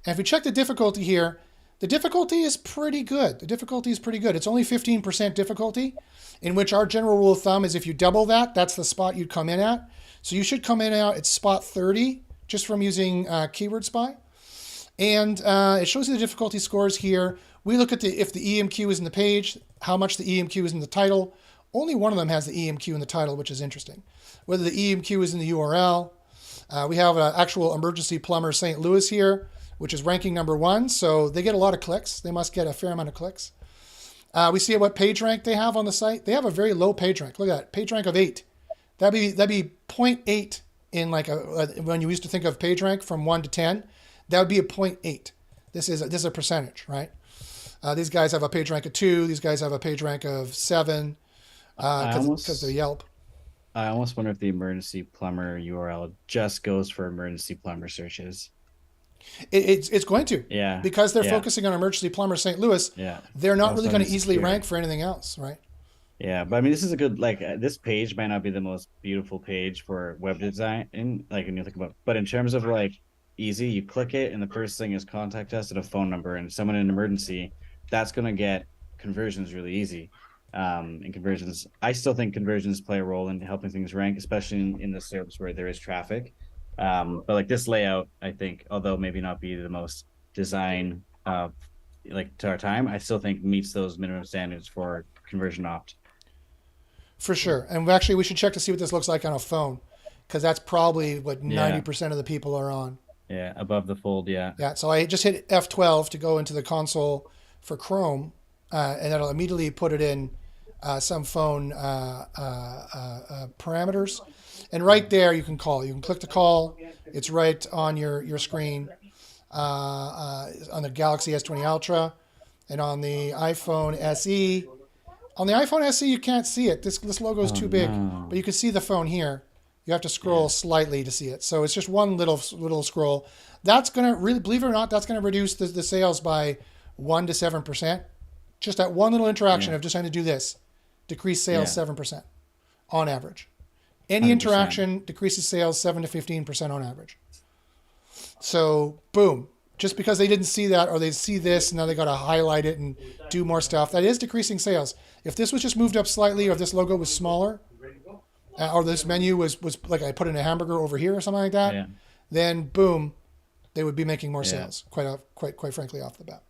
And if we check the difficulty here, the difficulty is pretty good. It's only 15% difficulty, in which our general rule of thumb is if you double that, that's the spot you'd come in at. So you should come in out at spot 30 just from using Keyword Spy. And it shows you the difficulty scores here. We look at if the EMQ is in the page, how much the EMQ is in the title. Only one of them has the EMQ in the title, which is interesting. Whether the EMQ is in the URL. We have an actual emergency plumber St. Louis here, which is ranking number 1. So they get a lot of clicks. They must get a fair amount of clicks. We see what page rank they have on the site. They have a very low page rank. Look at that, page rank of 8. That'd be 0.8 in like when you used to think of page rank from 1 to 10. That would be a 0.8. This is a percentage, right? These guys have a page rank of 2. These guys have a page rank of 7 because they're Yelp. I almost wonder if the emergency plumber URL just goes for emergency plumber searches. It's going to. Yeah. Because they're focusing on emergency plumber St. Louis. Yeah. They're not really going to easily rank for anything else, right? Yeah, but I mean, this is a good, like, this page might not be the most beautiful page for web design, like, when you think about, but in terms of like easy, you click it and the first thing is contact us and a phone number and someone in an emergency, that's going to get conversions really easy. And conversions, I still think conversions play a role in helping things rank, especially in the SERPs where there is traffic. But like this layout, I think, although maybe not be the most design, like to our time, I still think meets those minimum standards for conversion opt. For sure. And actually, we should check to see what this looks like on a phone, because that's probably what 90% of the people are on. Yeah, above the fold, yeah. Yeah, so I just hit F12 to go into the console for Chrome, and that'll immediately put it in some phone parameters. And right there, you can call. You can click to call. It's right on your screen on the Galaxy S20 Ultra and on the iPhone SE. On the iPhone SE, you can't see it. This logo is too big, but you can see the phone here. You have to scroll slightly to see it. So it's just one little scroll. That's going to really, believe it or not, that's going to reduce the sales by 1 to 7%. Just that one little interaction of just trying to do this, decrease sales 7% on average. Any 100%. Interaction decreases sales 7 to 15% on average. So boom. Just because they didn't see that, or they see this, and now they got to highlight it and do more stuff, that is decreasing sales. If this was just moved up slightly, or if this logo was smaller, or this menu was like I put in a hamburger over here or something like that, then boom, they would be making more sales. Quite frankly, off the bat.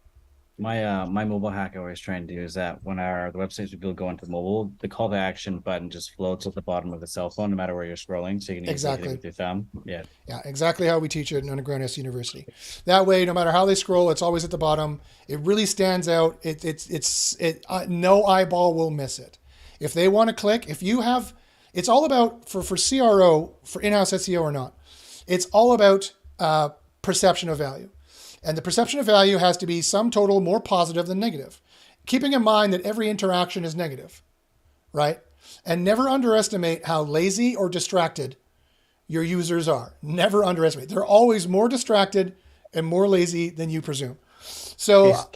My mobile hack I always try and do is that when the websites people go into mobile, the call to action button just floats at the bottom of the cell phone, no matter where you're scrolling, so you can easily hit it with your thumb. Yeah, exactly how we teach it in Underground SEO University. That way, no matter how they scroll, it's always at the bottom. It really stands out. No eyeball will miss it. If they want to click, it's all about for CRO, for in-house SEO or not. It's all about perception of value. And the perception of value has to be sum total more positive than negative, keeping in mind that every interaction is negative, right? And never underestimate how lazy or distracted your users are. Never underestimate. They're always more distracted and more lazy than you presume. So,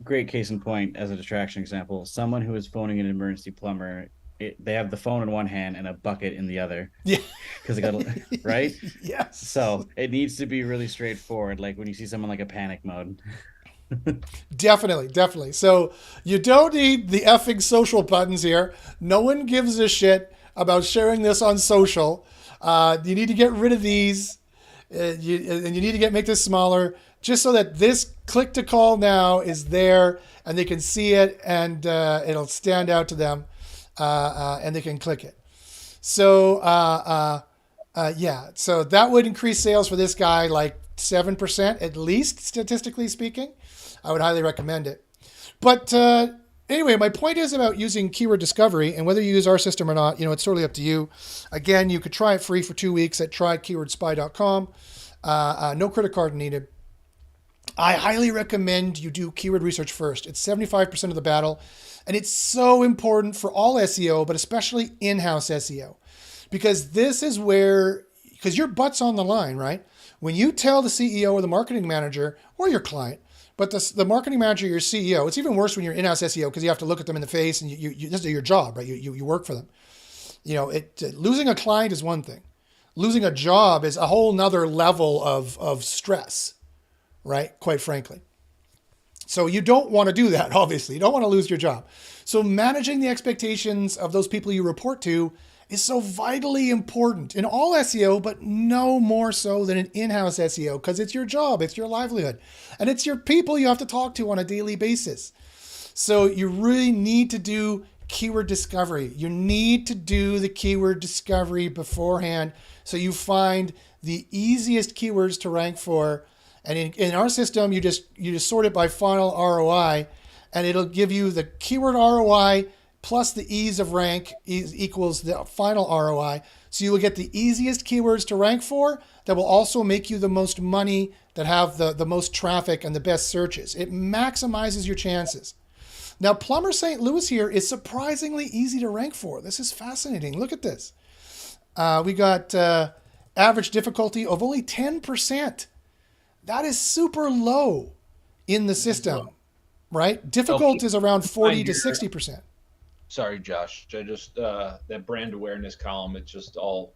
great case in point as a distraction example. Someone who is phoning an emergency plumber, they have the phone in one hand and a bucket in the other. Yeah. Because they got right? Yes. So it needs to be really straightforward, like when you see someone like a panic mode. Definitely. So you don't need the effing social buttons here. No one gives a shit about sharing this on social. You need to get rid of these. And you need to make this smaller, just so that this click to call now is there and they can see it, and it'll stand out to them. And they can click it. So, so that would increase sales for this guy like 7%, at least, statistically speaking. I would highly recommend it. But anyway, my point is about using keyword discovery, and whether you use our system or not, it's totally up to you. Again, you could try it free for 2 weeks at trykeywordspy.com. No credit card needed. I highly recommend you do keyword research first. It's 75% of the battle. And it's so important for all SEO, but especially in-house SEO. Because this is because your butt's on the line, right? When you tell the CEO or the marketing manager or your client, but the marketing manager, your CEO, it's even worse when you're in-house SEO because you have to look at them in the face and you this is your job, right? You work for them. Losing a client is one thing. Losing a job is a whole nother level of stress, right? Quite frankly. So you don't want to do that, obviously. You don't want to lose your job. So managing the expectations of those people you report to is so vitally important in all SEO, but no more so than in in-house SEO, because it's your job, it's your livelihood, and it's your people you have to talk to on a daily basis. So you really need to do keyword discovery. You need to do the keyword discovery beforehand so you find the easiest keywords to rank for. And in our system, you just sort it by final ROI, and it'll give you the keyword ROI plus the ease of rank equals the final ROI. So you will get the easiest keywords to rank for that will also make you the most money, that have the most traffic and the best searches. It maximizes your chances. Now, Plumber St. Louis here is surprisingly easy to rank for. This is fascinating. Look at this. We got average difficulty of only 10%. That is super low in the system, right? Difficult is around 40 to 60%. Sorry, Josh. I just that brand awareness column. It's just all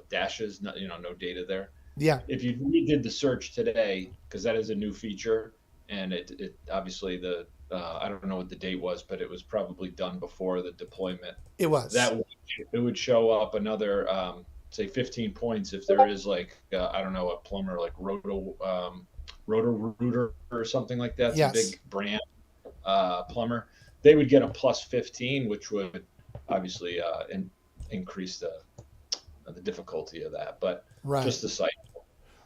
dashes. No data there. Yeah. If you redid the search today, because that is a new feature, and it obviously I don't know what the date was, but it was probably done before the deployment. It was. It would show up another say 15 points if there is like I don't know, a plumber like Roto-Rooter or something like that. It's yes. a big brand plumber. They would get a plus 15, which would obviously increase the difficulty of that. But right. Just the site.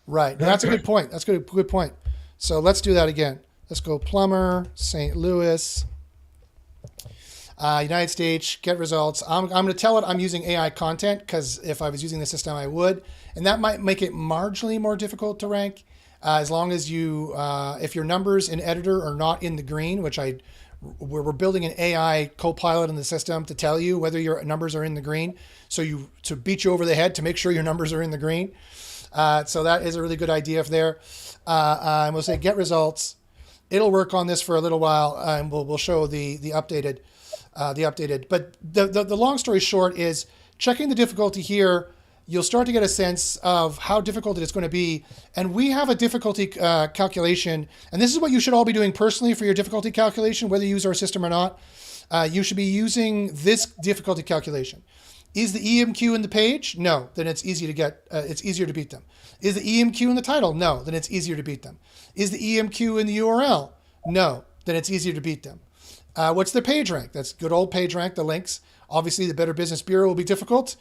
Right. Now, that's a good point. That's a good point. So let's do that again. Let's go Plumber St. Louis. United States, get results. I'm going to tell it I'm using AI content, because if I was using the system, I would. And that might make it marginally more difficult to rank, as long as if your numbers in editor are not in the green, which we're building an AI co-pilot in the system to tell you whether your numbers are in the green. So to beat you over the head to make sure your numbers are in the green. So that is a really good idea there. And we'll say get results. It'll work on this for a little while, and we'll show the updated. But the long story short is, checking the difficulty here, you'll start to get a sense of how difficult it's going to be. And we have a difficulty calculation, and this is what you should all be doing personally for your difficulty calculation, whether you use our system or not. You should be using this difficulty calculation. Is the EMQ in the page? No, then it's easy to get. It's easier to beat them. Is the EMQ in the title? No, then it's easier to beat them. Is the EMQ in the URL? No, then it's easier to beat them. What's the page rank? That's good old page rank, the links. Obviously, the Better Business Bureau will be difficult.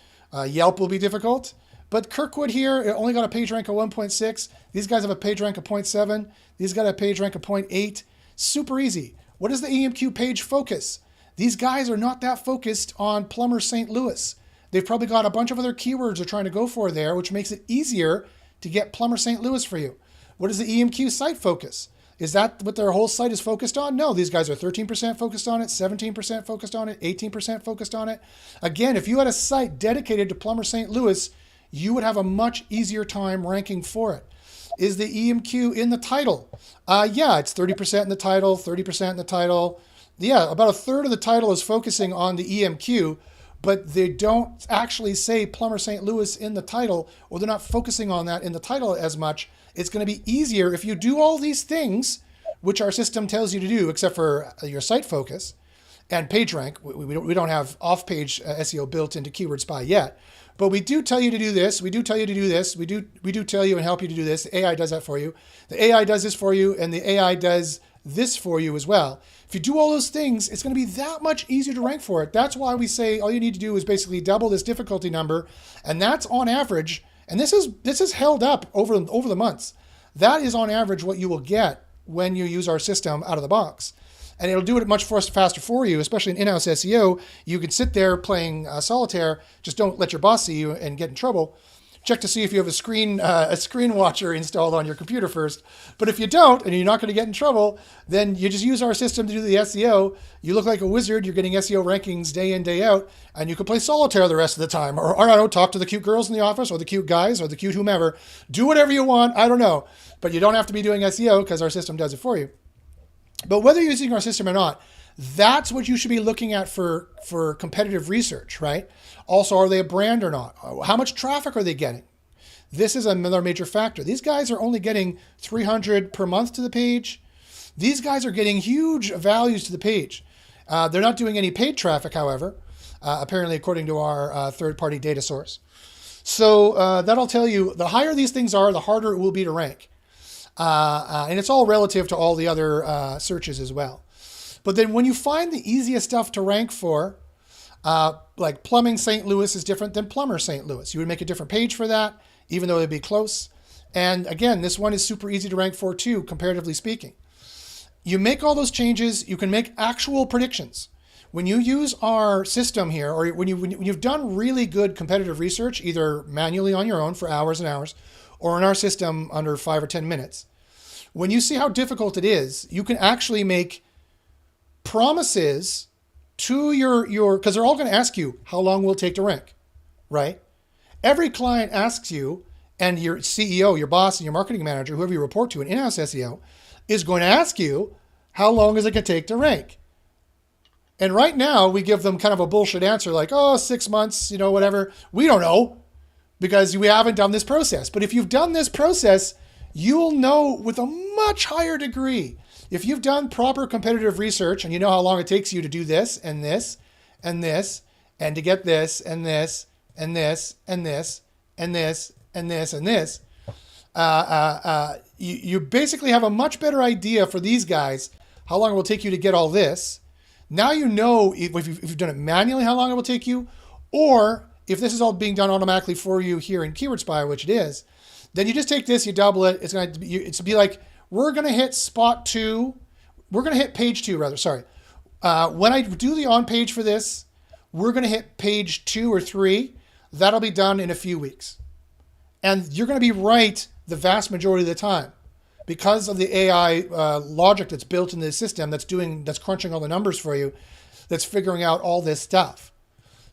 Yelp will be difficult. But Kirkwood here only got a page rank of 1.6. These guys have a page rank of 0.7. These got a page rank of 0.8. Super easy. What is the EMQ page focus? These guys are not that focused on Plumber St. Louis. They've probably got a bunch of other keywords they're trying to go for there, which makes it easier to get Plumber St. Louis for you. What is the EMQ site focus? Is that what their whole site is focused on? No, these guys are 13% focused on it, 17% focused on it, 18% focused on it. Again, if you had a site dedicated to Plumber St. Louis, you would have a much easier time ranking for it. Is the EMQ in the title? Yeah, it's 30% in the title, 30% in the title. Yeah, about a third of the title is focusing on the EMQ, but they don't actually say Plumber St. Louis in the title, or they're not focusing on that in the title as much. It's going to be easier if you do all these things, which our system tells you to do, except for your site focus and page rank. We don't have off-page SEO built into Keyword Spy yet, but we do tell you to do this. We do tell you to do this. We do tell you and help you to do this. The AI does that for you. The AI does this for you, and the AI does this for you as well. If you do all those things, it's going to be that much easier to rank for it. That's why we say all you need to do is basically double this difficulty number, and that's on average. And this is held up over the months. That is on average what you will get when you use our system out of the box. And it'll do it much faster for you, especially in in-house SEO. You can sit there playing solitaire. Just don't let your boss see you and get in trouble. Check to see if you have a screen watcher installed on your computer first. But if you don't, and you're not going to get in trouble, then you just use our system to do the SEO. You look like a wizard. You're getting SEO rankings day in, day out, and you can play solitaire the rest of the time. Or I don't know, talk to the cute girls in the office, or the cute guys, or the cute whomever. Do whatever you want. I don't know. But you don't have to be doing SEO because our system does it for you. But whether you're using our system or not, that's what you should be looking at for competitive research, right? Also, are they a brand or not? How much traffic are they getting? This is another major factor. These guys are only getting 300 per month to the page. These guys are getting huge values to the page. They're not doing any paid traffic, however. apparently according to our third-party data source. So that'll tell you the higher these things are, the harder it will be to rank. And it's all relative to all the other searches as well. But then when you find the easiest stuff to rank for, like plumbing St. Louis is different than plumber St. Louis. You would make a different page for that, even though they'd be close. And again, this one is super easy to rank for too, comparatively speaking. You make all those changes, you can make actual predictions. When you use our system here, or when you've done really good competitive research, either manually on your own for hours and hours, or in our system under 5 or 10 minutes, when you see how difficult it is, you can actually make promises to your because they're all going to ask you how long will it take to rank, right? Every client asks you, and your CEO, your boss, and your marketing manager, whoever you report to in in-house SEO, is going to ask you, how long is it going to take to rank? And right now, we give them kind of a bullshit answer like, oh, 6 months, whatever. We don't know because we haven't done this process. But if you've done this process, you'll know with a much higher degree. If you've done proper competitive research and you know how long it takes you to do this and this and this and to get this and this and this and this and this and this and this, you basically have a much better idea for these guys how long it will take you to get all this. Now you know if you've done it manually how long it will take you, or if this is all being done automatically for you here in Keyword Spy, which it is, then you just take this, you double it. It's going to be like, we're going to hit spot 2. We're going to hit page 2, rather. Sorry. When I do the on page for this, we're going to hit page 2 or 3. That'll be done in a few weeks. And you're going to be right the vast majority of the time because of the AI logic that's built into the system that's crunching all the numbers for you, that's figuring out all this stuff.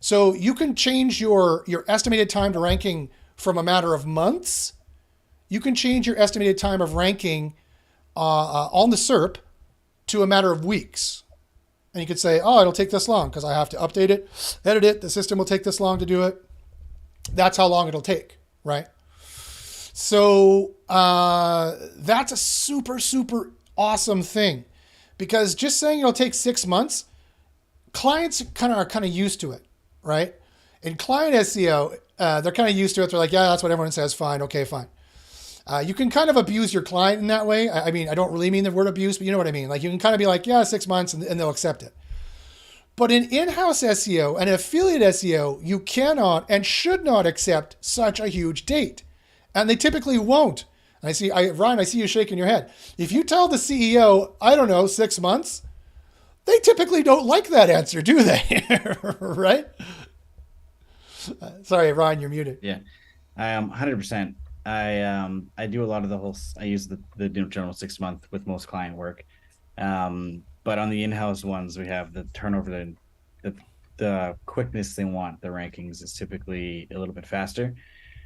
So you can change your estimated time to ranking from a matter of months. You can change your estimated time of ranking on the SERP to a matter of weeks. And you could say, oh, it'll take this long because I have to update it, edit it. The system will take this long to do it. That's how long it'll take, right? So that's a super, super awesome thing, because just saying it'll take 6 months, clients are kind of used to it, right? In client SEO, they're kind of used to it. They're like, yeah, that's what everyone says. Fine. Okay, fine. You can kind of abuse your client in that way. I mean, I don't really mean the word abuse, but you know what I mean. Like you can kind of be like, yeah, 6 months, and they'll accept it. But in in-house SEO and affiliate SEO, you cannot and should not accept such a huge date. And they typically won't. Ryan, I see you shaking your head. If you tell the CEO, I don't know, 6 months, they typically don't like that answer, do they? Right? Sorry, Ryan, you're muted. Yeah, I am 100%. I do a lot of I use the general 6 month with most client work. But on the in-house ones, we have the turnover, the quickness they want, the rankings is typically a little bit faster.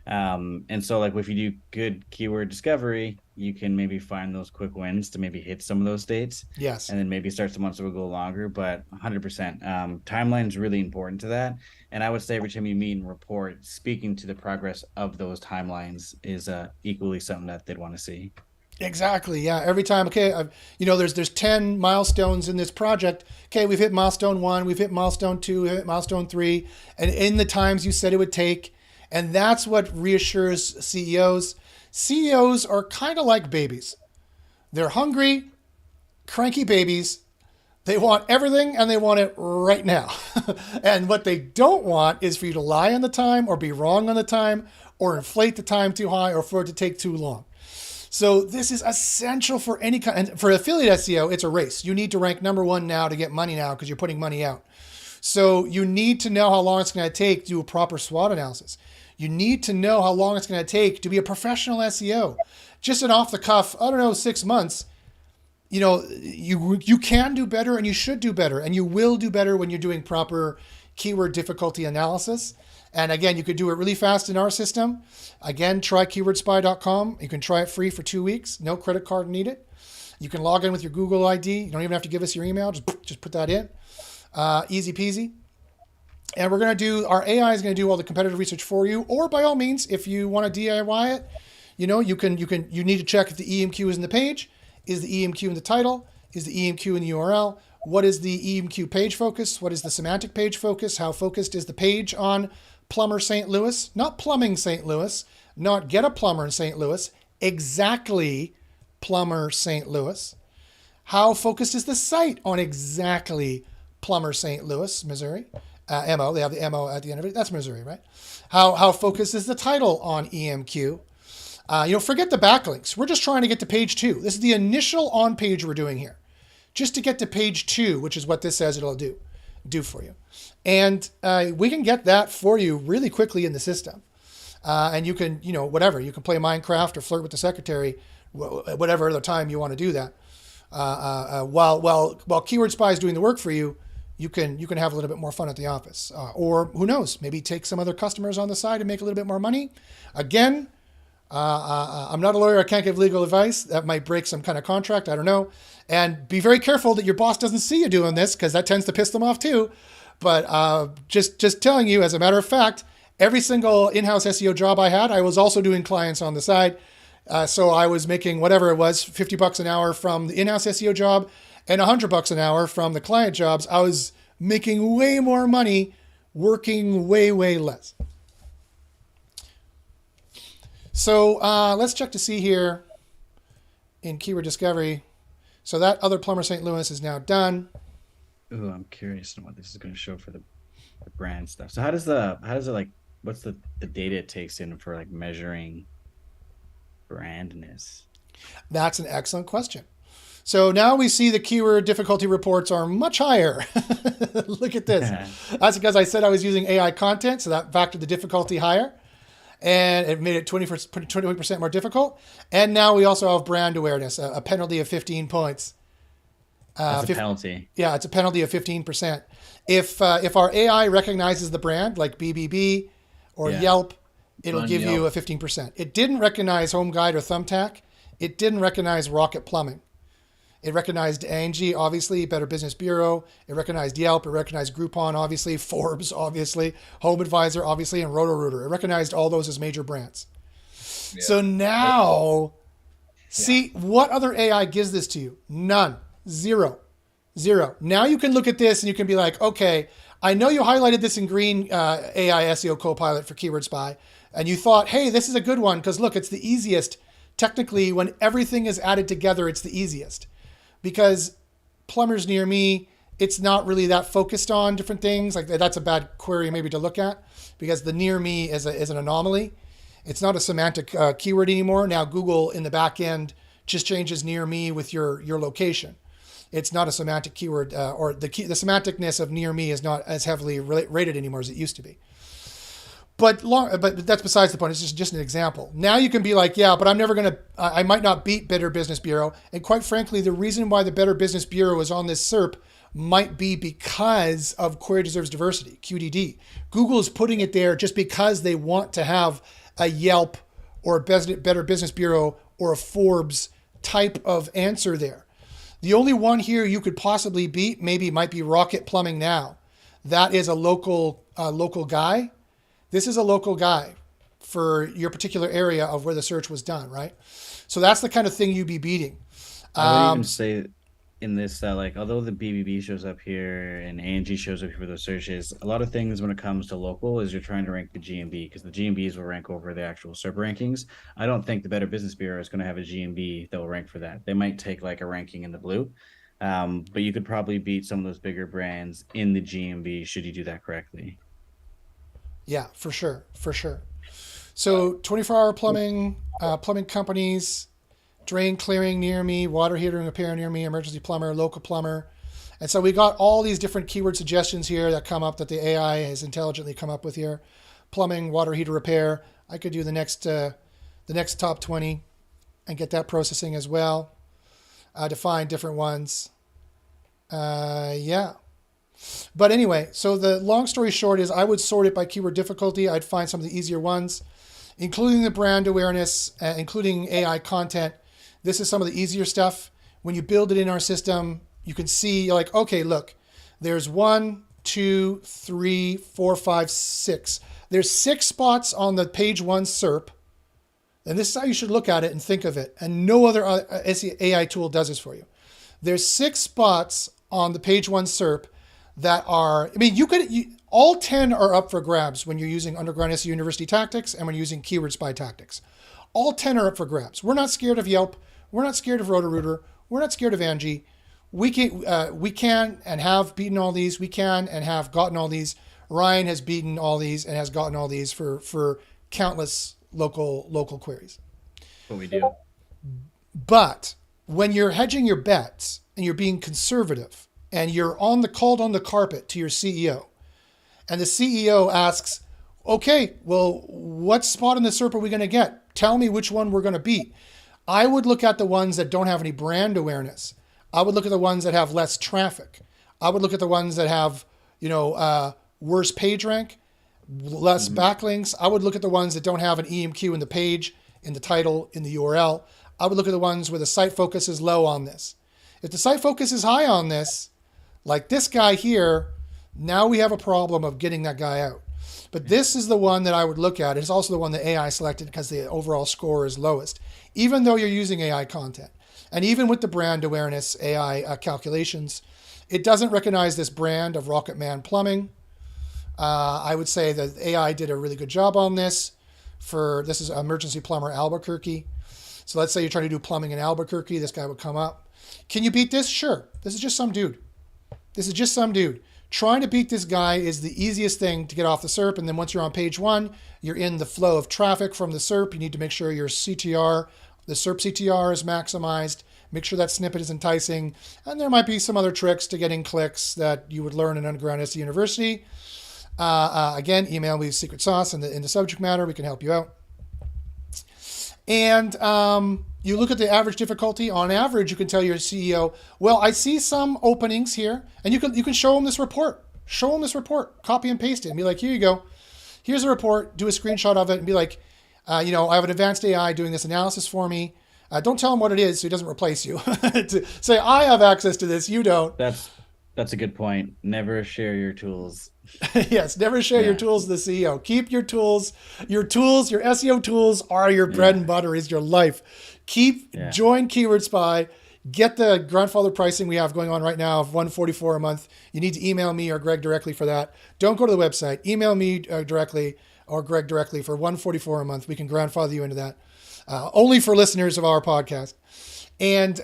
And so like if you do good keyword discovery, you can maybe find those quick wins to maybe hit some of those dates. Yes. And then maybe start some months that will go longer, but 100%. Timeline is really important to that. And I would say every time you meet and report, speaking to the progress of those timelines is equally something that they'd want to see. Exactly. Yeah. Every time. Okay. There's 10 milestones in this project. Okay. We've hit milestone 1. We've hit milestone 2. We've hit milestone 3. And in the times you said it would take. And that's what reassures CEOs. CEOs are kind of like babies. They're hungry, cranky babies. They want everything and they want it right now. And what they don't want is for you to lie on the time or be wrong on the time or inflate the time too high or for it to take too long. So this is essential for any kind. And for affiliate SEO, it's a race. You need to rank number 1 now to get money now because you're putting money out. So you need to know how long it's going to take to do a proper SWOT analysis. You need to know how long it's going to take to be a professional SEO. Just an off the cuff, 6 months. You can do better and you should do better and you will do better when you're doing proper keyword difficulty analysis. And again, you could do it really fast in our system. Again, try keywordspy.com. You can try it free for 2 weeks. No credit card needed. You can log in with your Google ID. You don't even have to give us your email. Just put that in. Easy peasy. And our AI is going to do all the competitive research for you. Or by all means, if you want to DIY it, you need to check if the EMQ is in the page. Is the EMQ in the title? Is the EMQ in the URL? What is the EMQ page focus? What is the semantic page focus? How focused is the page on plumber St. Louis? Not plumbing St. Louis, not get a plumber in St. Louis, exactly plumber St. Louis. How focused is the site on exactly plumber St. Louis, Missouri? MO, they have the MO at the end of it. That's Missouri, right? How focused is the title on EMQ? Forget the backlinks. We're just trying to get to page 2. This is the initial on page we're doing here. Just to get to page 2, which is what this says it'll do for you. And we can get that for you really quickly in the system. And you can, whatever. You can play Minecraft or flirt with the secretary, whatever other time you want to do that. While Keyword Spy is doing the work for you, you can have a little bit more fun at the office. Or who knows, maybe take some other customers on the side and make a little bit more money. Again, I'm not a lawyer. I can't give legal advice. That might break some kind of contract. I don't know. And be very careful that your boss doesn't see you doing this, because that tends to piss them off too. But just telling you, as a matter of fact, every single in-house SEO job I had, I was also doing clients on the side. So I was making whatever it was, $50 an hour from the in-house SEO job and $100 an hour from the client jobs. I was making way more money, working way, way less. So let's check to see here in keyword discovery. So that other plumber St. Louis is now done. Ooh, I'm curious on what this is going to show for the brand stuff. So how does it like, what's the data it takes in for like measuring brandness? That's an excellent question. So now we see the keyword difficulty reports are much higher. Look at this. That's because I said I was using AI content, so that factored the difficulty higher. And it made it 20% more difficult. And now we also have brand awareness, a penalty of 15 points. That's a penalty. Yeah, it's a penalty of 15%. If our AI recognizes the brand, like BBB or Yelp, it'll give you a 15%. It didn't recognize Home Guide or Thumbtack. It didn't recognize Rocket Plumbing. It recognized Angie, obviously, Better Business Bureau. It recognized Yelp. It recognized Groupon, obviously, Forbes, obviously, Home Advisor, obviously, and Roto-Rooter. It recognized all those as major brands. Yeah. So now, see, what other AI gives this to you? None. Zero. Now you can look at this and you can be like, okay, I know you highlighted this in green, AI SEO Copilot for Keyword Spy, and you thought, hey, this is a good one because look, it's the easiest. Technically, when everything is added together, it's the easiest. Because plumbers near me, it's not really that focused on different things. Like that's a bad query maybe to look at, because the near me is an anomaly. It's not a semantic keyword anymore. Now Google in the back end just changes near me with your location. It's not a semantic keyword, or the semanticness of near me is not as heavily rated anymore as it used to be. But that's besides the point. It's just an example. Now you can be like, yeah, but I might not beat Better Business Bureau. And quite frankly, the reason why the Better Business Bureau is on this SERP might be because of Query Deserves Diversity, QDD. Google is putting it there just because they want to have a Yelp or a Better Business Bureau or a Forbes type of answer there. The only one here you could possibly beat might be Rocket Plumbing Now. That is a local guy. This is a local guy for your particular area of where the search was done, right? So that's the kind of thing you'd be beating. I would even say in this that, like, although the BBB shows up here and ANG shows up here for those searches, a lot of things when it comes to local is you're trying to rank the GMB, because the GMBs will rank over the actual SERP rankings. I don't think the Better Business Bureau is going to have a GMB that will rank for that. They might take like a ranking in the blue, but you could probably beat some of those bigger brands in the GMB should you do that correctly. Yeah, for sure. So 24-hour plumbing, plumbing companies, drain clearing near me, water heater and repair near me, emergency plumber, local plumber. And so we got all these different keyword suggestions here that come up that the AI has intelligently come up with here. Plumbing, water heater repair. I could do the next top 20 and get that processing as well. Define different ones. Yeah. But anyway, so the long story short is I would sort it by keyword difficulty. I'd find some of the easier ones, including the brand awareness, including AI content. This is some of the easier stuff. When you build it in our system, you can see, you're like, okay, look, there's 1, 2, 3, 4, 5, 6. There's 6 spots on the page 1 SERP. And this is how you should look at it and think of it. And no other AI tool does this for you. There's 6 spots on the page one SERP that are, I mean, all 10 are up for grabs when you're using Underground SEO University tactics and when you're using Keyword Spy tactics. All 10 are up for grabs. We're not scared of Yelp. We're not scared of Roto-Rooter. We're not scared of Angie. We can and have beaten all these. We can and have gotten all these. Ryan has beaten all these and has gotten all these for countless local queries. What we do. But when you're hedging your bets and you're being conservative and you're called on the carpet to your CEO, and the CEO asks, okay, well, what spot in the SERP are we going to get? Tell me which one we're going to beat. I would look at the ones that don't have any brand awareness. I would look at the ones that have less traffic. I would look at the ones that have, worse page rank, less backlinks. I would look at the ones that don't have an EMQ in the page, in the title, in the URL. I would look at the ones where the site focus is low on this. If the site focus is high on this, like this guy here, now we have a problem of getting that guy out. But this is the one that I would look at. It's also the one that AI selected because the overall score is lowest, even though you're using AI content. And even with the brand awareness AI calculations, it doesn't recognize this brand of Rocket Man Plumbing. I would say that AI did a really good job on this. This is Emergency Plumber Albuquerque. So let's say you're trying to do plumbing in Albuquerque. This guy would come up. Can you beat this? Sure. This is just some dude. Trying to beat this guy is the easiest thing to get off the SERP. And then once you're on page one, you're in the flow of traffic from the SERP. You need to make sure your CTR, the SERP CTR is maximized. Make sure that snippet is enticing. And there might be some other tricks to getting clicks that you would learn in Underground SEO University. Again, email me secret sauce in the subject matter. We can help you out. And you look at the average difficulty. On average, you can tell your CEO, well, I see some openings here. And you can show them this report. Copy and paste it and be like, here you go. Here's a report. Do a screenshot of it and be like, I have an advanced AI doing this analysis for me. Don't tell him what it is so he doesn't replace you. To say, I have access to this, you don't. That's a good point. Never share your tools. Yes, never share your tools with the CEO. Keep your tools. Your SEO tools are your bread and butter, is your life. Join Keyword Spy. Get the grandfather pricing we have going on right now of $144 a month. You need to email me or Greg directly for that. Don't go to the website. Email me directly or Greg directly for $144 a month. We can grandfather you into that. Only for listeners of our podcast. And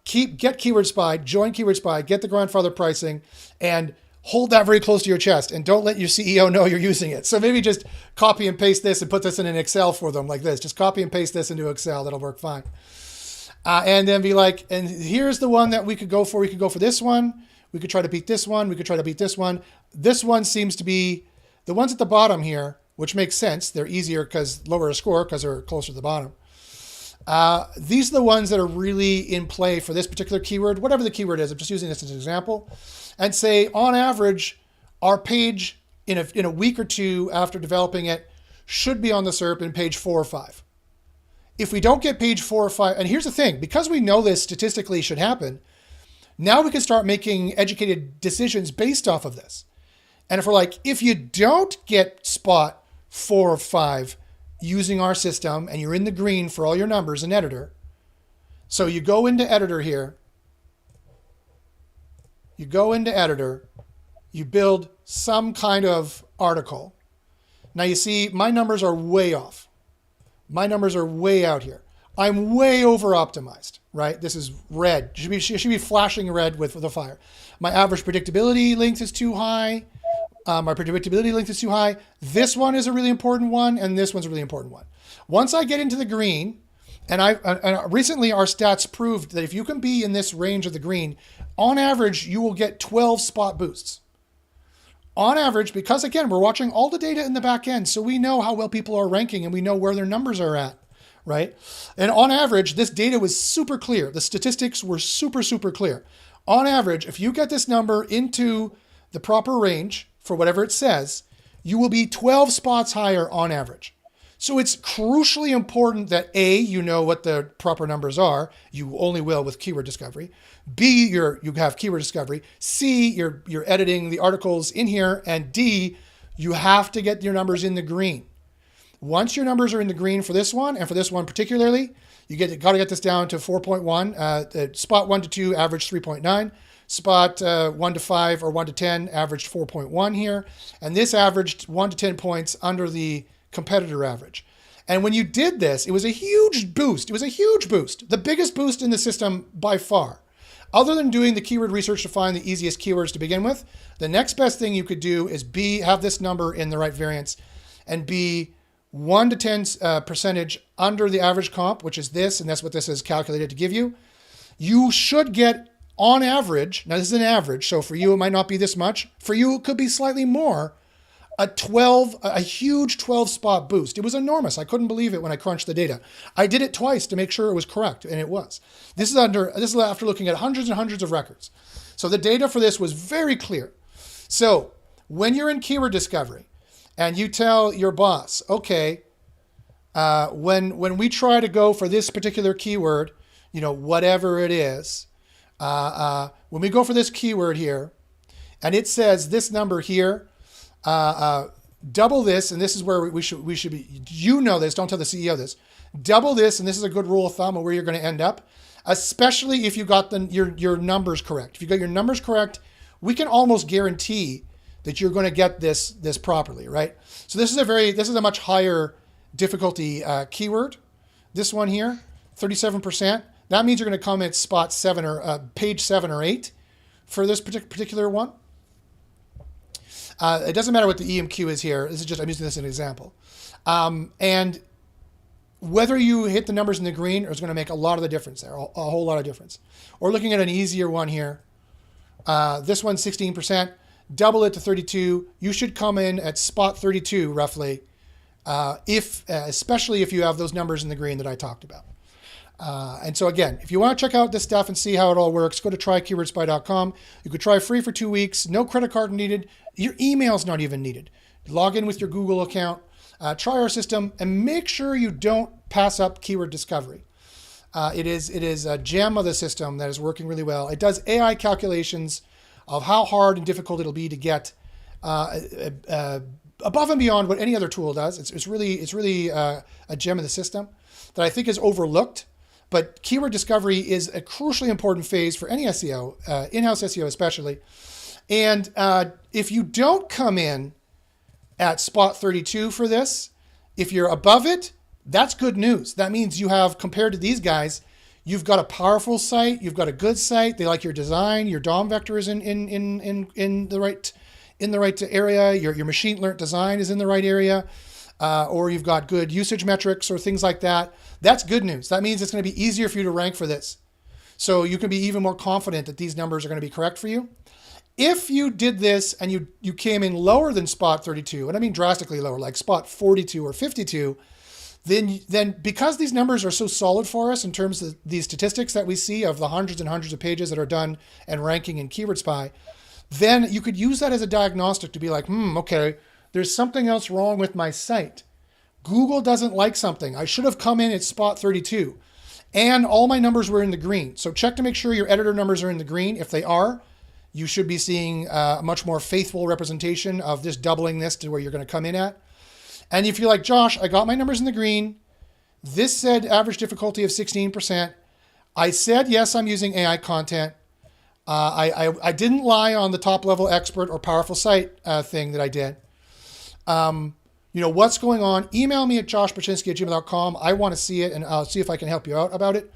get Keyword Spy, join Keyword Spy, get the grandfather pricing, and hold that very close to your chest. And don't let your CEO know you're using it. So maybe just copy and paste this and put this in an Excel for them like this. Just copy and paste this into Excel. That'll work fine. And then be like, and here's the one that we could go for. We could go for this one. We could try to beat this one. We could try to beat this one. This one seems to be the ones at the bottom here, which makes sense. They're easier because lower a score because they're closer to the bottom. These are the ones that are really in play for this particular keyword, whatever the keyword is. I'm just using this as an example. And say, on average, our page in a week or two after developing it should be on the SERP in page 4 or 5. If we don't get page 4 or 5, and here's the thing, because we know this statistically should happen, now we can start making educated decisions based off of this. And if we're like, if you don't get spot 4 or 5 using our system and you're in the green for all your numbers in editor, so you go into editor here, you build some kind of article. Now you see my numbers are way off. My numbers are way out here. I'm way over optimized, right? This is red. It should be flashing red with the fire. My average predictability length is too high. My predictability length is too high. This one is a really important one, and this one's a really important one. Once I get into the green, and recently our stats proved that if you can be in this range of the green, on average, you will get 12 spot boosts. On average, because again, we're watching all the data in the back end, so we know how well people are ranking and we know where their numbers are at, right? And on average, this data was super clear. The statistics were super, super clear. On average, if you get this number into the proper range for whatever it says, you will be 12 spots higher on average. So it's crucially important that A, you know what the proper numbers are. You only will with keyword discovery. B, you have keyword discovery. C, you're editing the articles in here. And D, you have to get your numbers in the green. Once your numbers are in the green for this one, and for this one particularly, got to get this down to 4.1. Spot 1 to 2, average 3.9. spot 1 to 5 or 1 to 10 averaged 4.1 here. And this averaged 1 to 10 points under the competitor average. And when you did this, it was a huge boost. It was a huge boost, the biggest boost in the system by far. Other than doing the keyword research to find the easiest keywords to begin with, the next best thing you could do is have this number in the right variance and be 1 to 10 percentage under the average comp, which is this, and that's what this is calculated to give you. You should get, on average, now this is an average, so for you it might not be this much. For you it could be slightly more, a huge 12 spot boost. It was enormous. I couldn't believe it when I crunched the data. I did it twice to make sure it was correct, and it was. This is after looking at hundreds and hundreds of records. So the data for this was very clear. So when you're in keyword discovery and you tell your boss, okay, when we try to go for this particular keyword, whatever it is, when we go for this keyword here, and it says this number here, double this, and this is where we should be. This. Don't tell the CEO this. Double this, and this is a good rule of thumb of where you're going to end up. Especially if you got your numbers correct. If you got your numbers correct, we can almost guarantee that you're going to get this properly, right? So this is a much higher difficulty keyword. This one here, 37%. That means you're going to come at spot 7 or page 7 or 8 for this particular one. It doesn't matter what the EMQ is here. I'm using this as an example. And whether you hit the numbers in the green is going to make a lot of the difference there, a whole lot of difference. Or looking at an easier one here. This one's 16%. Double it to 32. You should come in at spot 32 roughly, especially if you have those numbers in the green that I talked about. And so again, if you want to check out this stuff and see how it all works, go to trykeywordsspy.com. You could try free for 2 weeks. No credit card needed. Your email's not even needed. Log in with your Google account. Try our system and make sure you don't pass up keyword discovery. It is a gem of the system that is working really well. It does AI calculations of how hard and difficult it'll be to get above and beyond what any other tool does. It's really a gem of the system that I think is overlooked. But keyword discovery is a crucially important phase for any SEO, in-house SEO especially. And if you don't come in at spot 32 for this, if you're above it, that's good news. That means you have, compared to these guys, you've got a powerful site, you've got a good site, they like your design, your DOM vector is in the right area, your machine learned design is in the right area. Or you've got good usage metrics or things like that. That's good news. That means it's going to be easier for you to rank for this. So you can be even more confident that these numbers are going to be correct for you. If you did this and you came in lower than spot 32, and I mean drastically lower, like spot 42 or 52, then because these numbers are so solid for us in terms of these statistics that we see of the hundreds and hundreds of pages that are done and ranking in Keyword Spy, then you could use that as a diagnostic to be like, okay, there's something else wrong with my site. Google doesn't like something. I should have come in at spot 32. And all my numbers were in the green. So check to make sure your editor numbers are in the green. If they are, you should be seeing a much more faithful representation of this doubling this to where you're going to come in at. And if you're like, Josh, I got my numbers in the green. This said average difficulty of 16%. I said, yes, I'm using AI content. I didn't lie on the top level expert or powerful site thing that I did. What's going on? Email me at joshpaczynski@gmail.com. I want to see it, and I'll see if I can help you out about it.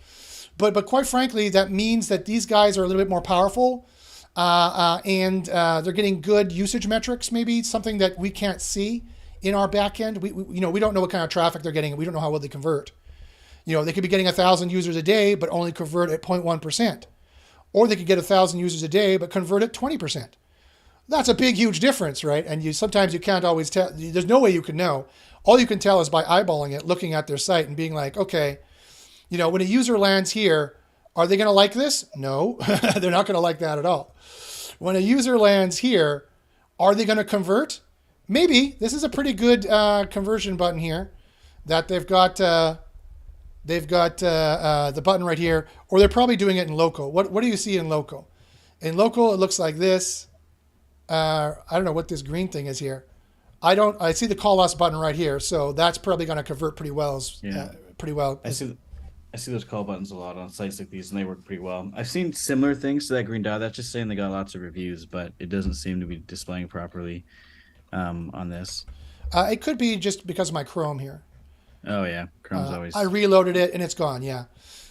But quite frankly, that means that these guys are a little bit more powerful, and they're getting good usage metrics, maybe something that we can't see in our back end. We don't know what kind of traffic they're getting, and we don't know how well they convert. They could be getting 1,000 users a day, but only convert at 0.1%. Or they could get 1,000 users a day, but convert at 20%. That's a big, huge difference, right? And sometimes you can't always tell. There's no way you can know. All you can tell is by eyeballing it, looking at their site and being like, okay, when a user lands here, are they going to like this? No, they're not going to like that at all. When a user lands here, are they going to convert? Maybe. This is a pretty good conversion button here that they've got. They've got the button right here, or they're probably doing it in local. What do you see in local? In local, it looks like this. I don't know what this green thing is here. I see the call us button right here, so that's probably going to convert pretty well. I I see those call buttons a lot on sites like these, and they work pretty well. I've seen similar things to that green dot. That's just saying they got lots of reviews, but it doesn't seem to be displaying properly on this. It could be just because of my Chrome here. Oh yeah, Chrome's always. I reloaded it and it's gone. Yeah.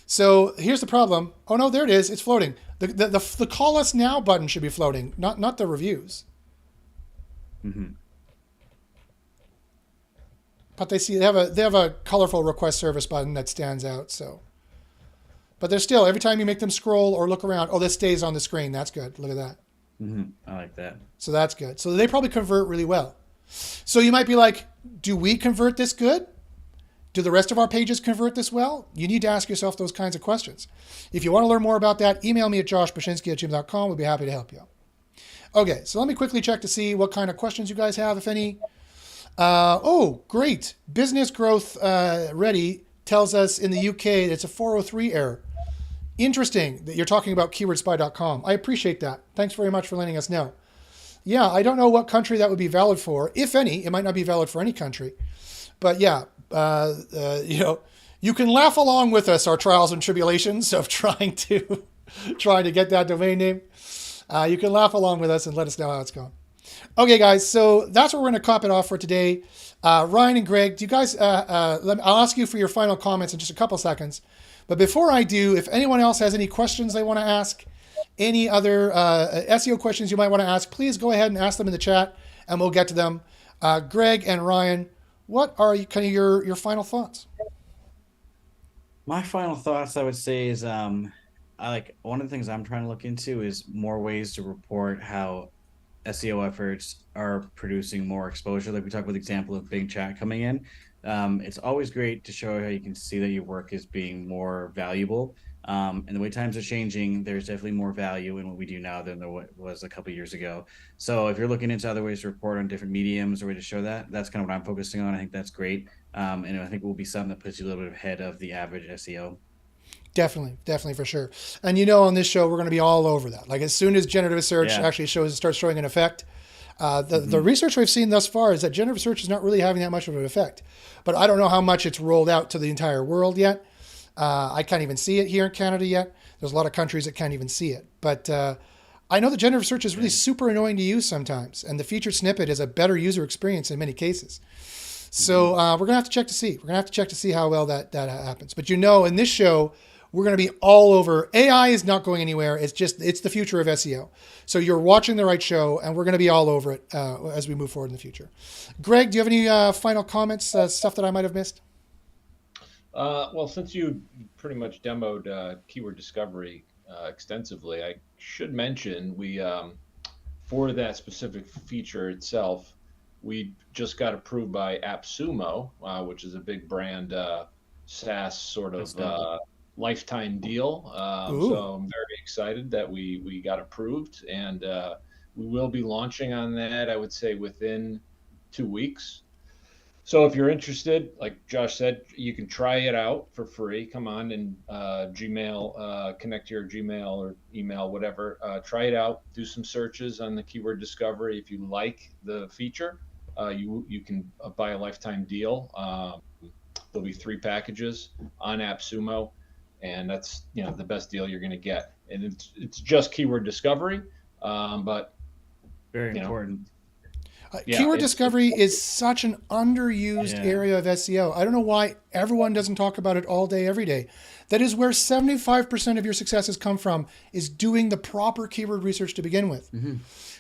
So here's the problem. Oh no, there it is. It's floating. The call us now button should be floating, not the reviews. Mm-hmm. But they have a colorful request service button that stands out. So, but there's still every time you make them scroll or look around, oh, this stays on the screen. That's good. Look at that. Mm-hmm. I like that. So that's good. So they probably convert really well. So you might be like, do we convert this good? Do the rest of our pages convert this well? You need to ask yourself those kinds of questions. If you want to learn more about that, email me at joshbashinsky@gmail.com. We'll be happy to help you. Okay, so let me quickly check to see what kind of questions you guys have, if any. Oh, great. Business Growth Ready tells us in the UK it's a 403 error. Interesting that you're talking about keywordspy.com. I appreciate that. Thanks very much for letting us know. Yeah, I don't know what country that would be valid for. If any, it might not be valid for any country. But yeah, you can laugh along with us, our trials and tribulations of trying to get that domain name. You can laugh along with us and let us know how it's going. Okay, guys, so that's where we're going to cap it off for today. Ryan and Greg, do you guys? I'll ask you for your final comments in just a couple seconds. But before I do, if anyone else has any questions they want to ask, any other SEO questions you might want to ask, please go ahead and ask them in the chat, and we'll get to them. Greg and Ryan, what are kind of your final thoughts? My final thoughts, I would say, is I like one of the things I'm trying to look into is more ways to report how SEO efforts are producing more exposure. Like we talked about the example of Bing Chat coming in. It's always great to show how you can see that your work is being more valuable. And the way times are changing, there's definitely more value in what we do now than there was a couple of years ago. So if you're looking into other ways to report on different mediums or way to show that, that's kind of what I'm focusing on. I think that's great. And I think it will be something that puts you a little bit ahead of the average SEO. Definitely for sure. And on this show, we're going to be all over that. Like as soon as generative search actually starts showing an effect, the research we've seen thus far is that generative search is not really having that much of an effect. But I don't know how much it's rolled out to the entire world yet. I can't even see it here in Canada yet. There's a lot of countries that can't even see it. But I know that generative search is really super annoying to use sometimes. And the featured snippet is a better user experience in many cases. So we're going to have to check to see. We're going to have to check to see how well that happens. But in this show, we're going to be all over. AI is not going anywhere. It's the future of SEO. So you're watching the right show, and we're going to be all over it as we move forward in the future. Greg, do you have any final comments, stuff that I might have missed? Well, since you pretty much demoed keyword discovery extensively, I should mention we, for that specific feature itself, we just got approved by AppSumo, which is a big brand SaaS sort of lifetime deal. So I'm very excited that we got approved, and we will be launching on that, I would say, within 2 weeks. So if you're interested, like Josh said, you can try it out for free. Come on and Gmail, connect to your Gmail or email, whatever. Try it out. Do some searches on the keyword discovery. If you like the feature, you can buy a lifetime deal. There'll be 3 packages on AppSumo, and that's the best deal you're going to get. And it's just keyword discovery, but very important. Keyword discovery is such an underused area of SEO. I don't know why everyone doesn't talk about it all day, every day. That is where 75% of your successes come from, is doing the proper keyword research to begin with. Mm-hmm.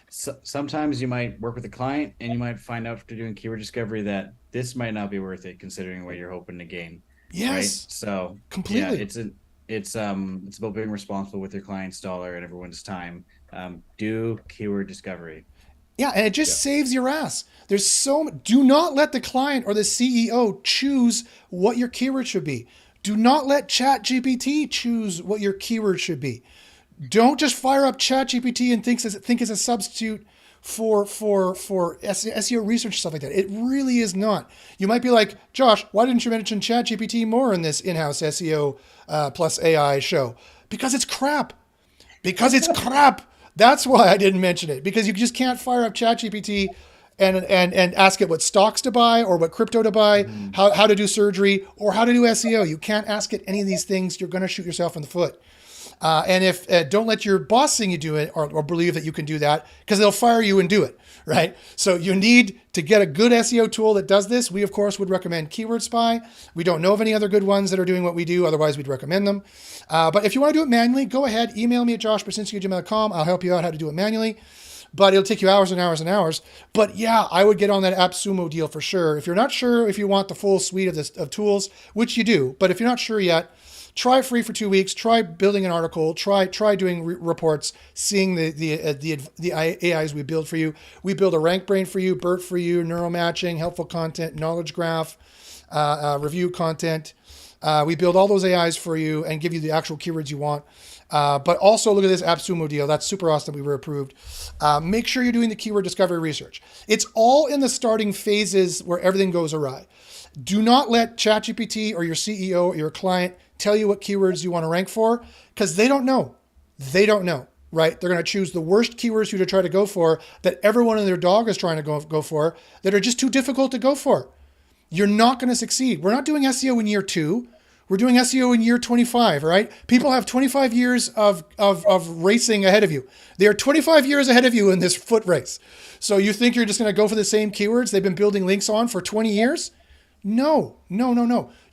So, sometimes you might work with a client and you might find out after doing keyword discovery that this might not be worth it considering what you're hoping to gain. Yes. Right? So completely. Yeah, it's about being responsible with your client's dollar and everyone's time. Do keyword discovery. Yeah, and it just saves your ass. Do not let the client or the CEO choose what your keyword should be. Do not let ChatGPT choose what your keyword should be. Don't just fire up ChatGPT and think it's a substitute for SEO research, stuff like that. It really is not. You might be like, Josh, why didn't you mention ChatGPT more in this In-House SEO plus AI show? Because it's crap. That's why I didn't mention it, because you just can't fire up ChatGPT and ask it what stocks to buy or what crypto to buy, how to do surgery or how to do SEO. You can't ask it any of these things. You're going to shoot yourself in the foot. And if don't let your boss sing you do it or believe that you can do that, because they'll fire you and do it, right? So you need to get a good SEO tool that does this. We, of course, would recommend Keyword Spy. We don't know of any other good ones that are doing what we do. Otherwise, we'd recommend them. But if you want to do it manually, go ahead. Email me at joshbrasinski@gmail.com. I'll help you out how to do it manually. But it'll take you hours and hours and hours. But yeah, I would get on that AppSumo deal for sure. If you're not sure if you want the full suite of tools, which you do, but if you're not sure yet, try free for 2 weeks. Try building an article. Try doing reports. Seeing the AIs we build for you. We build a rank brain for you, BERT for you, neural matching, helpful content, knowledge graph, review content. We build all those AIs for you and give you the actual keywords you want. But also look at this AppSumo deal. That's super awesome. We were approved. Make sure you're doing the keyword discovery research. It's all in the starting phases where everything goes awry. Do not let ChatGPT or your CEO or your client tell you what keywords you want to rank for, because they don't know. They don't know, right? They're going to choose the worst keywords for you to try to go for that everyone and their dog is trying to go for that are just too difficult to go for. You're not going to succeed. We're not doing SEO in year 2. We're doing SEO in year 25, right? People have 25 years of racing ahead of you. They are 25 years ahead of you in this foot race. So you think you're just going to go for the same keywords they've been building links on for 20 years? No.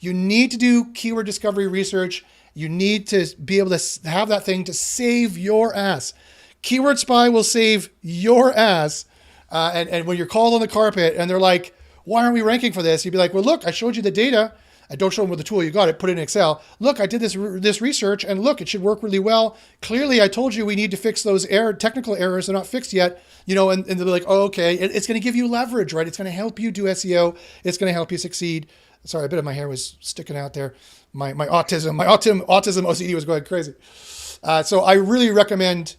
You need to do keyword discovery research. You need to be able to have that thing to save your ass. Keyword Spy will save your ass. And when you're called on the carpet and they're like, why aren't we ranking for this? You'd be like, well, look, I showed you the data. I don't show them with the tool. You got it. Put it in Excel. Look, I did this research, and look, it should work really well. Clearly, I told you we need to fix those technical errors. They're not fixed yet. And they'll be like, oh, okay. It's going to give you leverage, right? It's going to help you do SEO. It's going to help you succeed. Sorry, a bit of my hair was sticking out there. My autism OCD was going crazy. So I really recommend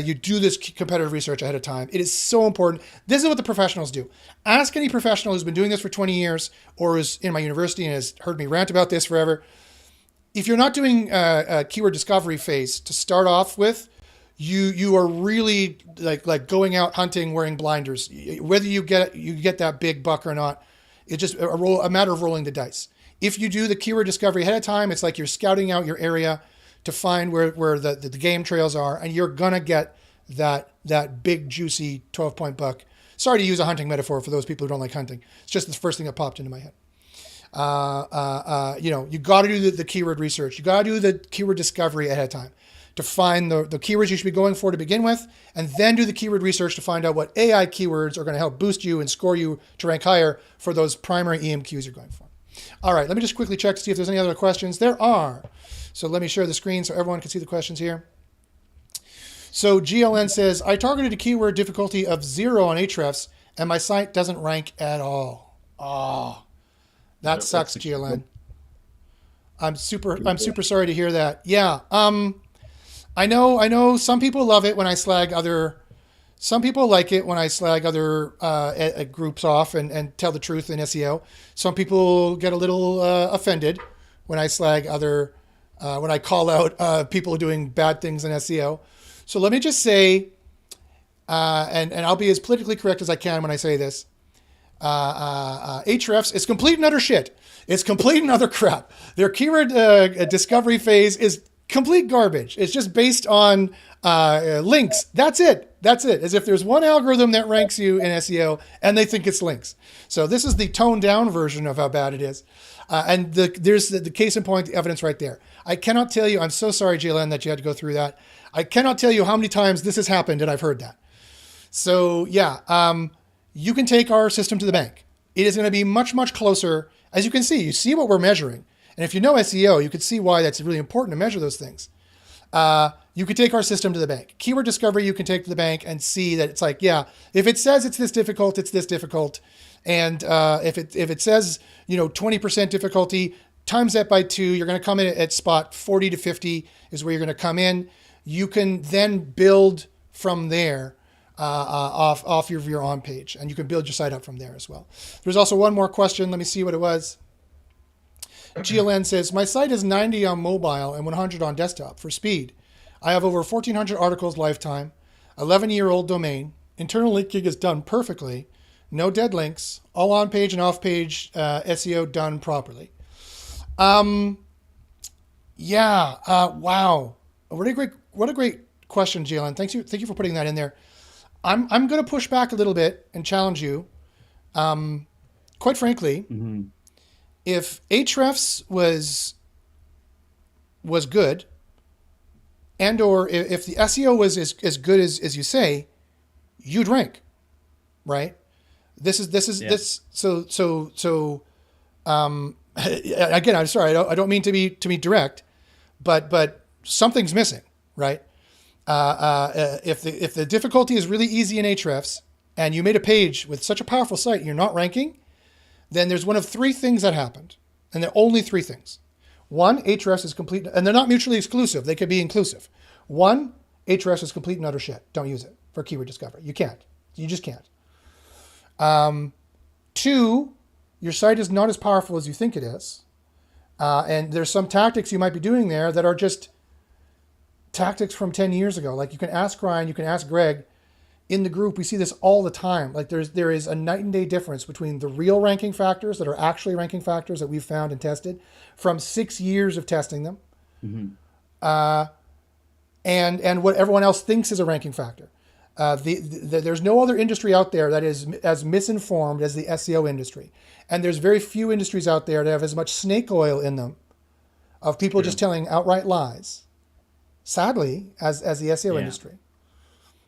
you do this competitive research ahead of time. It is so important. This is what the professionals do. Ask any professional who's been doing this for 20 years or is in my university and has heard me rant about this forever. If you're not doing a keyword discovery phase to start off with, you are really like going out hunting wearing blinders. Whether you get that big buck or not, it's just a matter of rolling the dice. If you do the keyword discovery ahead of time, it's like you're scouting out your area to find where the game trails are, and you're gonna get that big juicy 12-point buck. Sorry to use a hunting metaphor for those people who don't like hunting. It's just the first thing that popped into my head. You got to do the keyword research. You got to do the keyword discovery ahead of time to find the keywords you should be going for to begin with, and then do the keyword research to find out what AI keywords are going to help boost you and score you to rank higher for those primary EMQs you're going for. All right, let me just quickly check to see if there's any other questions. There are. So let me share the screen so everyone can see the questions here. So GLN says, I targeted a keyword difficulty of 0 on Ahrefs and my site doesn't rank at all. Oh, that sucks, GLN. I'm super sorry to hear that. Yeah. I know some people love it when I slag some people like it when I slag other groups off and tell the truth in SEO. Some people get a little offended when I slag when I call out people doing bad things in SEO. So let me just say, and I'll be as politically correct as I can when I say this. Ahrefs is complete and utter shit. It's complete and utter crap. Their keyword discovery phase is complete garbage. It's just based on links. That's it. As if there's one algorithm that ranks you in SEO and they think it's links. So this is the toned down version of how bad it is. And there's the case in point, the evidence right there. I cannot tell you, I'm so sorry, Jalen, that you had to go through that. I cannot tell you how many times this has happened and I've heard that. So yeah, you can take our system to the bank. It is going to be much, much closer. As you can see, you see what we're measuring. And if you know SEO, you can see why that's really important to measure those things. You could take our system to the bank. Keyword discovery, you can take to the bank and see that it's like, yeah, if it says it's this difficult, it's this difficult. And if it says, 20% difficulty, times that by 2, you're going to come in at spot 40 to 50 is where you're going to come in. You can then build from there off your on page, and you can build your site up from there as well. There's also one more question. Let me see what it was. GLN says, my site is 90 on mobile and 100 on desktop for speed. I have over 1,400 articles lifetime, 11-year-old domain. Internal linking is done perfectly. no dead links, all on page and off page SEO done properly. Wow. What a great question, Jalen. Thank you for putting that in there. I'm going to push back a little bit and challenge you. Quite frankly, if Ahrefs was good, and or if the SEO was as good as you say, you'd rank, right? Again, I'm sorry, I don't mean to be direct, but something's missing, right? If the difficulty is really easy in Ahrefs, and you made a page with such a powerful site and you're not ranking, then there's one of three things that happened, and there are only three things. One, Ahrefs is complete, and they're not mutually exclusive. They could be inclusive. One, Ahrefs is complete and utter shit. Don't use it for keyword discovery. You can't. You just can't. Two, your site is not as powerful as you think it is. And there's some tactics you might be doing there that are just tactics from 10 years ago. Like you can ask Ryan, you can ask Greg. In the group, we see this all the time. Like there is a night and day difference between the real ranking factors that are actually ranking factors that we've found and tested from 6 years of testing them, and what everyone else thinks is a ranking factor. There's no other industry out there that is as misinformed as the SEO industry, and there's very few industries out there that have as much snake oil in them of people just telling outright lies. Sadly, as the SEO industry.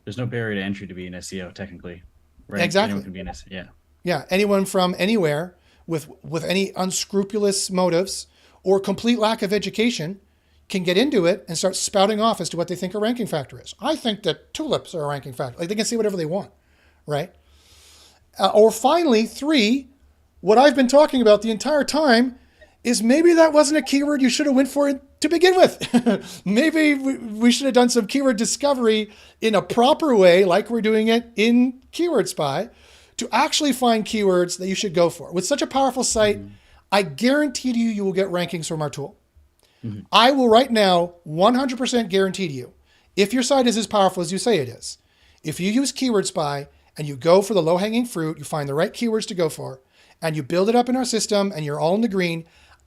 There's no barrier to entry to be an SEO technically, right? Exactly. Anyone can be an SEO. Yeah. Anyone from anywhere with any unscrupulous motives or complete lack of education can get into it and start spouting off as to what they think a ranking factor is. I think that tulips are a ranking factor. Like they can say whatever they want, right? Or finally, three, what I've been talking about the entire time is maybe that wasn't a keyword you should have went for to begin with. Maybe we should have done some keyword discovery in a proper way, like we're doing it in Keyword Spy, to actually find keywords that you should go for. With such a powerful site, I guarantee to you will get rankings from our tool. I will right now 100% guarantee to you, if your site is as powerful as you say it is, if you use Keyword Spy and you go for the low-hanging fruit, you find the right keywords to go for, and you build it up in our system and you're all in the green,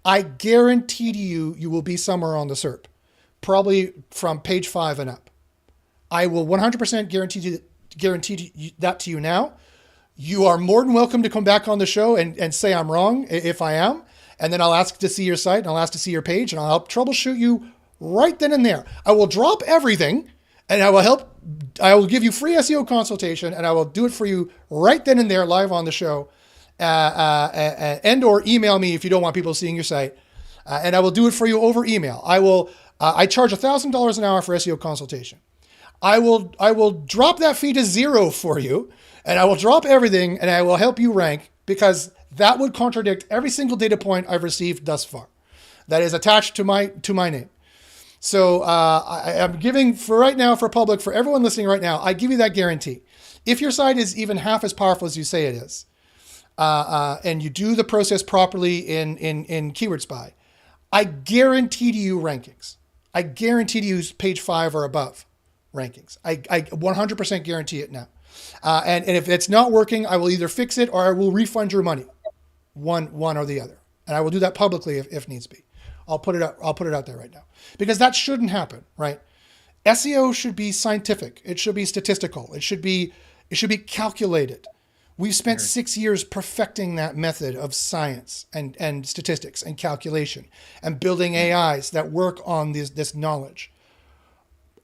I guarantee to you, you will be somewhere on the SERP, probably from page 5 and up. I will 100% guarantee that to you now. You are more than welcome to come back on the show and say I'm wrong if I am. And then I'll ask to see your site and I'll ask to see your page and I'll help troubleshoot you right then and there. I will drop everything and I will give you free SEO consultation and I will do it for you right then and there live on the show. And or email me if you don't want people seeing your site, and I will do it for you over email. I charge $1,000 an hour for SEO consultation. I will drop that fee to zero for you, and I will drop everything, and I will help you rank, because that would contradict every single data point I've received thus far that is attached to my name. So I'm giving for right now, for public, for everyone listening right now, I give you that guarantee. If your site is even half as powerful as you say it is, and you do the process properly in Keyword Spy, I guarantee to you rankings. I guarantee to you page 5 or above rankings. I 100% guarantee it now. And if it's not working, I will either fix it or I will refund your money, one or the other. And I will do that publicly if needs be. I'll put it out there right now, because that shouldn't happen, right? SEO should be scientific. It should be statistical. It should be calculated. We've spent 6 years perfecting that method of science and statistics and calculation and building AIs that work on this knowledge.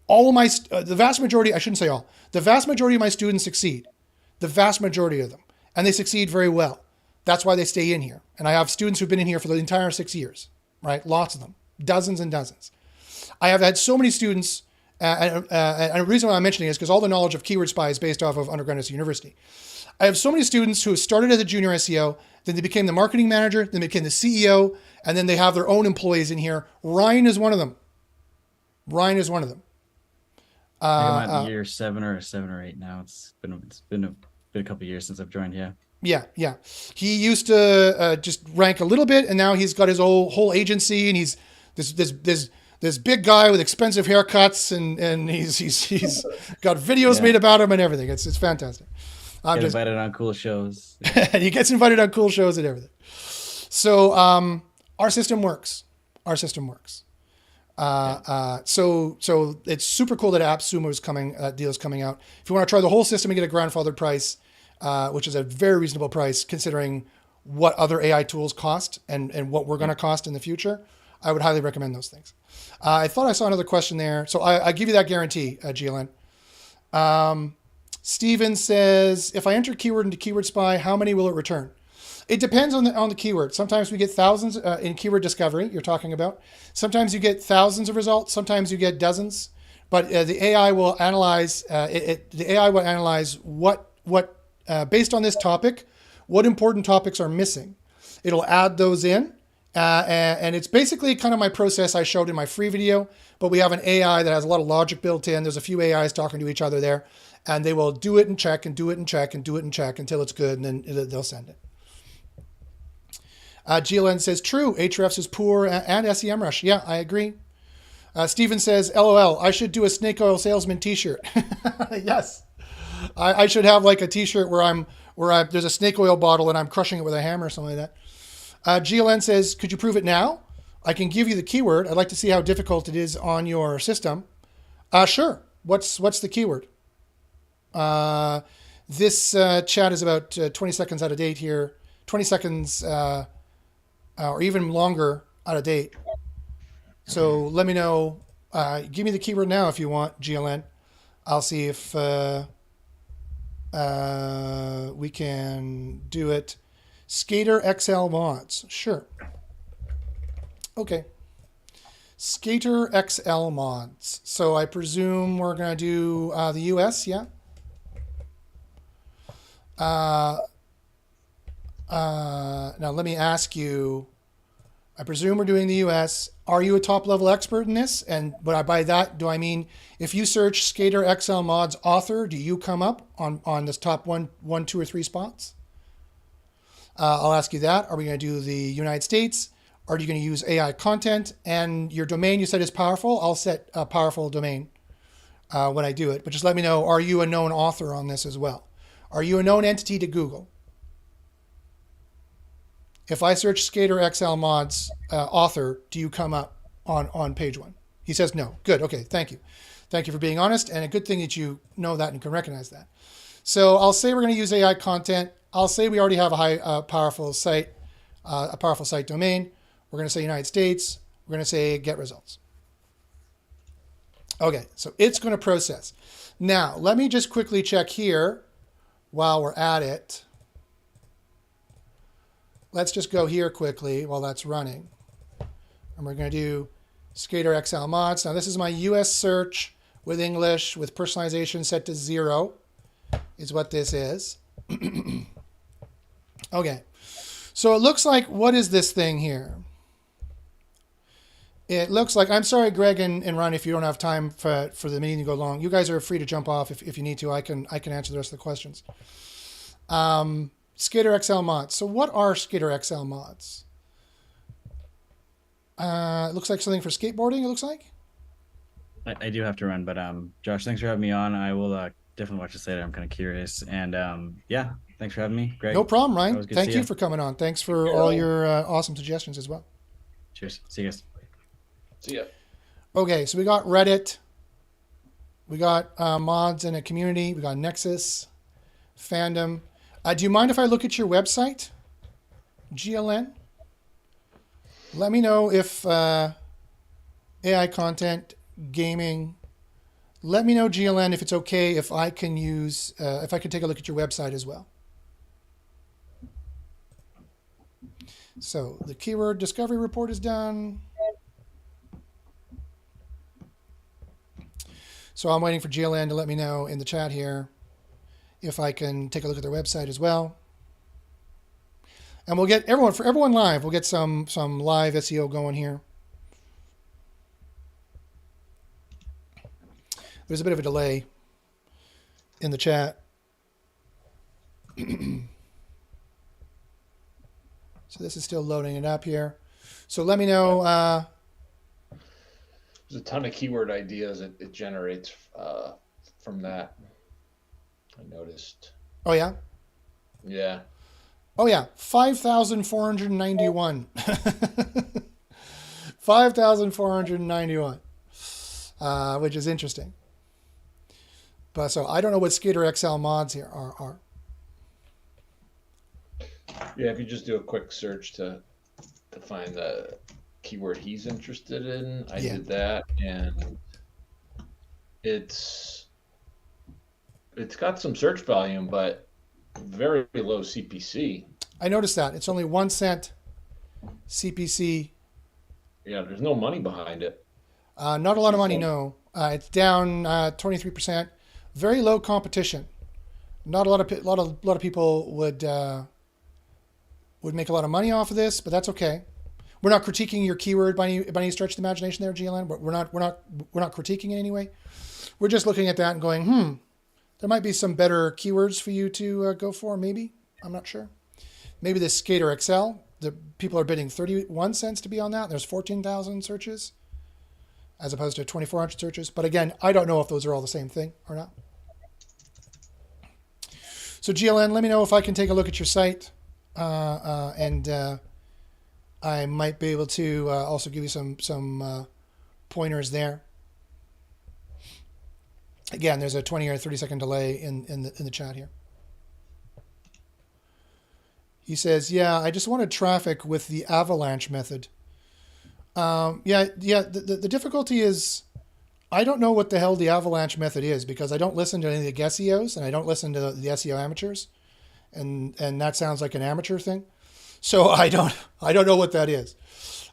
All of the vast majority, I shouldn't say all, the vast majority of my students succeed. The vast majority of them. And they succeed very well. That's why they stay in here. And I have students who've been in here for the entire 6 years, right? Lots of them, dozens and dozens. I have had so many students, and the reason why I'm mentioning it is because all the knowledge of Keyword Spy is based off of undergraduate university. I have so many students who started as a junior SEO, then they became the marketing manager, then they became the CEO, and then they have their own employees in here. Ryan is one of them. I'm at year 7 or 8 now. It's been a couple of years since I've joined. Yeah. He used to just rank a little bit, and now he's got his whole agency, and he's this big guy with expensive haircuts, and he's got videos made about him and everything. It's fantastic. I'm Get just invited on cool shows. he gets invited on cool shows and everything. So our system works. Our system works. So it's super cool that AppSumo is coming, deal is coming out. If you want to try the whole system and get a grandfathered price, which is a very reasonable price considering what other AI tools cost and what we're going to cost in the future, I would highly recommend those things. I thought I saw another question there. So I give you that guarantee, GLN. Steven says, if I enter keyword into Keyword Spy, how many will it return? It depends on the keyword. Sometimes we get thousands in keyword discovery you're talking about. Sometimes you get thousands of results. Sometimes you get dozens. But the AI will analyze what based on this topic, what important topics are missing. It'll add those in. And it's basically kind of my process I showed in my free video, but we have an AI that has a lot of logic built in. There's a few AIs talking to each other there, and they will do it and check and do it and check and do it and check until it's good, and then they'll send it. GLN says, true, Ahrefs is poor and SEMrush. Yeah, I agree. Steven says, LOL, I should do a snake oil salesman t-shirt. Yes. I should have like a t-shirt where there's a snake oil bottle and I'm crushing it with a hammer or something like that. GLN says, could you prove it now? I can give you the keyword. I'd like to see how difficult it is on your system. Sure. What's the keyword? This chat is about 20 seconds out of date here. 20 seconds or even longer out of date. So let me know. Give me the keyword now if you want, GLN. I'll see if we can do it. Skater XL mods. Sure. Okay. Skater XL mods. So I presume we're going to do the US, yeah? Now let me ask you, I presume we're doing the US. Are you a top level expert in this? And by that, do I mean if you search Skater XL mods author, do you come up on this top one, 2, or 3 spots? I'll ask you that. Are we going to do the United States? Are you going to use AI content? And your domain you said is powerful. I'll set a powerful domain when I do it. But just let me know, are you a known author on this as well? Are you a known entity to Google? If I search Skater XL mods author, do you come up on page 1? He says no. Good. Okay. Thank you. Thank you for being honest. And a good thing that you know that and can recognize that. So I'll say we're going to use AI content. I'll say we already have a powerful site domain. We're going to say United States. We're going to say get results. Okay. So it's going to process. Now, let me just quickly check here while we're at it. Let's just go here quickly while that's running. And we're going to do Skater XL mods. Now this is my US search with English with personalization set to 0 is what this is. Okay. So it looks like, what is this thing here? It looks like, I'm sorry, Greg and Ron, if you don't have time for the meeting to go long. You guys are free to jump off if you need to. I can answer the rest of the questions. Skater XL mods. So what are Skater XL mods? It looks like something for skateboarding, it looks like. I do have to run, but Josh, thanks for having me on. I will definitely watch this later. I'm kind of curious. And yeah, thanks for having me, Greg. No problem, Ryan. Thank you for coming on. Thanks for all your awesome suggestions as well. Cheers. See you guys. See ya. Okay, so we got Reddit. We got mods in a community. We got Nexus, fandom. Do you mind if I look at your website, GLN? Let me know if AI content, gaming. Let me know, GLN, if it's okay if I can use, if I can take a look at your website as well. So the keyword discovery report is done. So I'm waiting for GLN to let me know in the chat here if I can take a look at their website as well. And we'll get everyone live. We'll get some live SEO going here. There's a bit of a delay in the chat. So this is still loading it up here. So let me know. There's a ton of keyword ideas it generates from that. I noticed. Oh yeah. Yeah. Oh yeah. 5,491. 5,491. Which is interesting. But so I don't know what Skater XL mods here are. Yeah, if you just do a quick search to find the keyword he's interested in, I Yeah. did that, and it's it's got some search volume, but very low CPC. I noticed that. It's only 1 cent CPC. Yeah, there's no money behind it, Not a which lot of is money, no. It's down 23%. Very low competition. Not a lot of lot of people would make a lot of money off of this, but that's okay. We're not critiquing your keyword by any stretch of the imagination there, GLN. We're not critiquing it anyway. We're just looking at that and going, there might be some better keywords for you to go for. Maybe, I'm not sure. Maybe this Skater XL. The people are bidding 31 cents to be on that. There's 14,000 searches as opposed to 2,400 searches. But again, I don't know if those are all the same thing or not. So GLN, let me know if I can take a look at your site, and I might be able to also give you some pointers there. Again, there's a 20 or 30-second delay in the chat here. He says, "Yeah, I just wanted traffic with the avalanche method." Yeah. The difficulty is I don't know what the hell the avalanche method is because I don't listen to any of the guest SEOs and I don't listen to the SEO amateurs, and that sounds like an amateur thing. So I don't know what that is.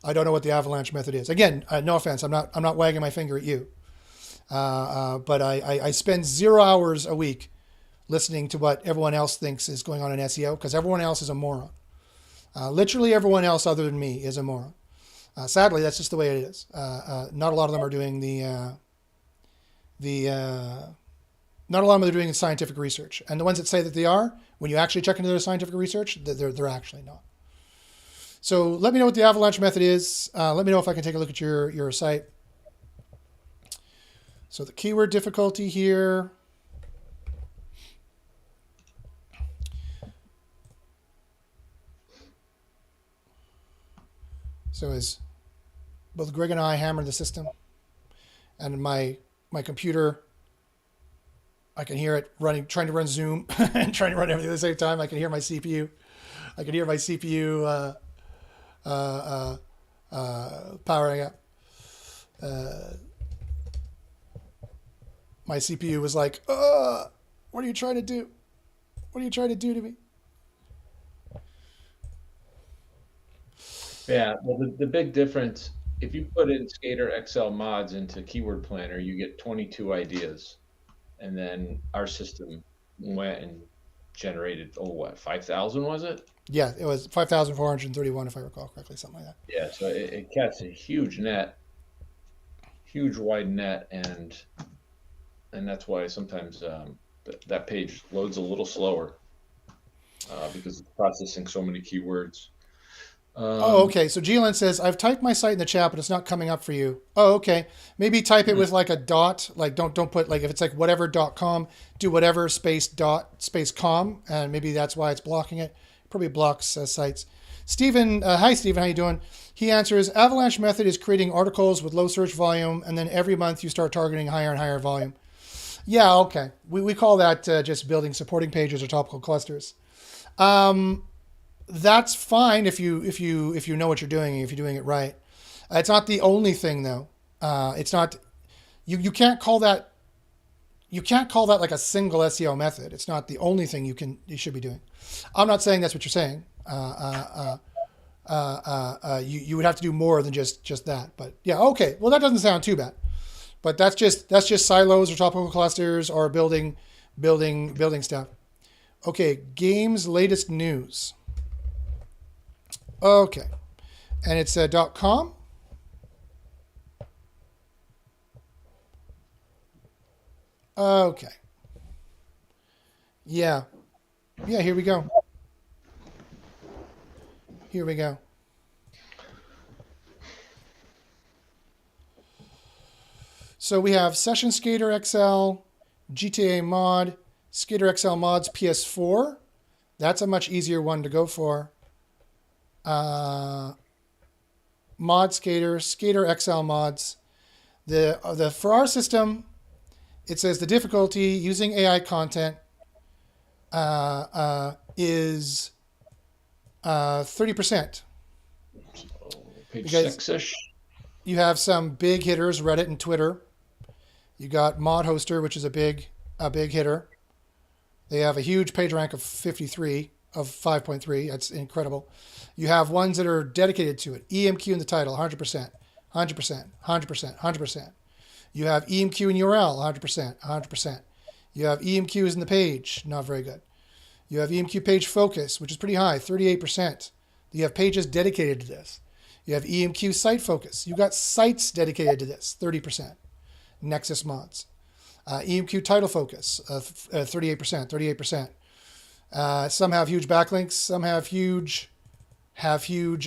I don't know what the avalanche method is. Again, no offense, I'm not wagging my finger at you, but I spend 0 hours a week listening to what everyone else thinks is going on in SEO because everyone else is a moron. Literally everyone else other than me is a moron. Sadly, that's just the way it is. Not a lot of them are doing not a lot of them are doing scientific research, and the ones that say that they are, when you actually check into their scientific research, they're actually not. So let me know what the avalanche method is. Let me know if I can take a look at your site. So the keyword difficulty here. So as both Greg and I hammered the system, and my computer, I can hear it running, trying to run Zoom and trying to run everything at the same time. I can hear my CPU. I can hear my CPU powering up. My CPU was like, what are you trying to do? What are you trying to do to me? Yeah, well, the big difference, if you put in Skater XL mods into Keyword Planner, you get 22 ideas. And then our system went and generated, 5,000 was it? Yeah, it was 5,431 if I recall correctly, something like that. Yeah, so it casts a huge net, huge wide net, and that's why sometimes that page loads a little slower because it's processing so many keywords. Oh, okay. So Glen says, I've typed my site in the chat, but it's not coming up for you. Oh, okay. Maybe type it with like a dot. Like don't put like if it's like whatever.com, do whatever space dot space com, and maybe that's why it's blocking it. Probably blocks sites. Stephen, hi Stephen, how you doing? He answers, avalanche method is creating articles with low search volume, and then every month you start targeting higher and higher volume. Yeah, okay. We call that just building supporting pages or topical clusters. That's fine if you know what you're doing, if you're doing it right. It's not the only thing though. It's not. You can't call that. You can't call that like a single SEO method. It's not the only thing you should be doing. I'm not saying that's what you're saying. You would have to do more than just that. But yeah, okay. Well, that doesn't sound too bad. But that's just silos or topical clusters or building stuff. Okay, games latest news. Okay, and it's .com. Okay. Yeah. Here we go. Here we go. So we have Session Skater XL, GTA Mod, Skater XL mods PS4. That's a much easier one to go for. Mod Skater, Skater XL mods. For our system, it says the difficulty using AI content is 30%. Page Because 6-ish. you have some big hitters, Reddit and Twitter. You got Mod Hoster, which is a big hitter. They have a huge page rank of 53 of 5.3. That's incredible. You have ones that are dedicated to it. EMQ in the title, 100%, 100%, 100%, 100%. You have EMQ in URL, 100%, 100%. You have EMQs in the page, not very good. You have EMQ page focus, which is pretty high, 38%. You have pages dedicated to this. You have EMQ site focus. You've got sites dedicated to this, 30%. Nexus mods. EMQ title focus, 38%, 38%. Some have huge backlinks. Some have huge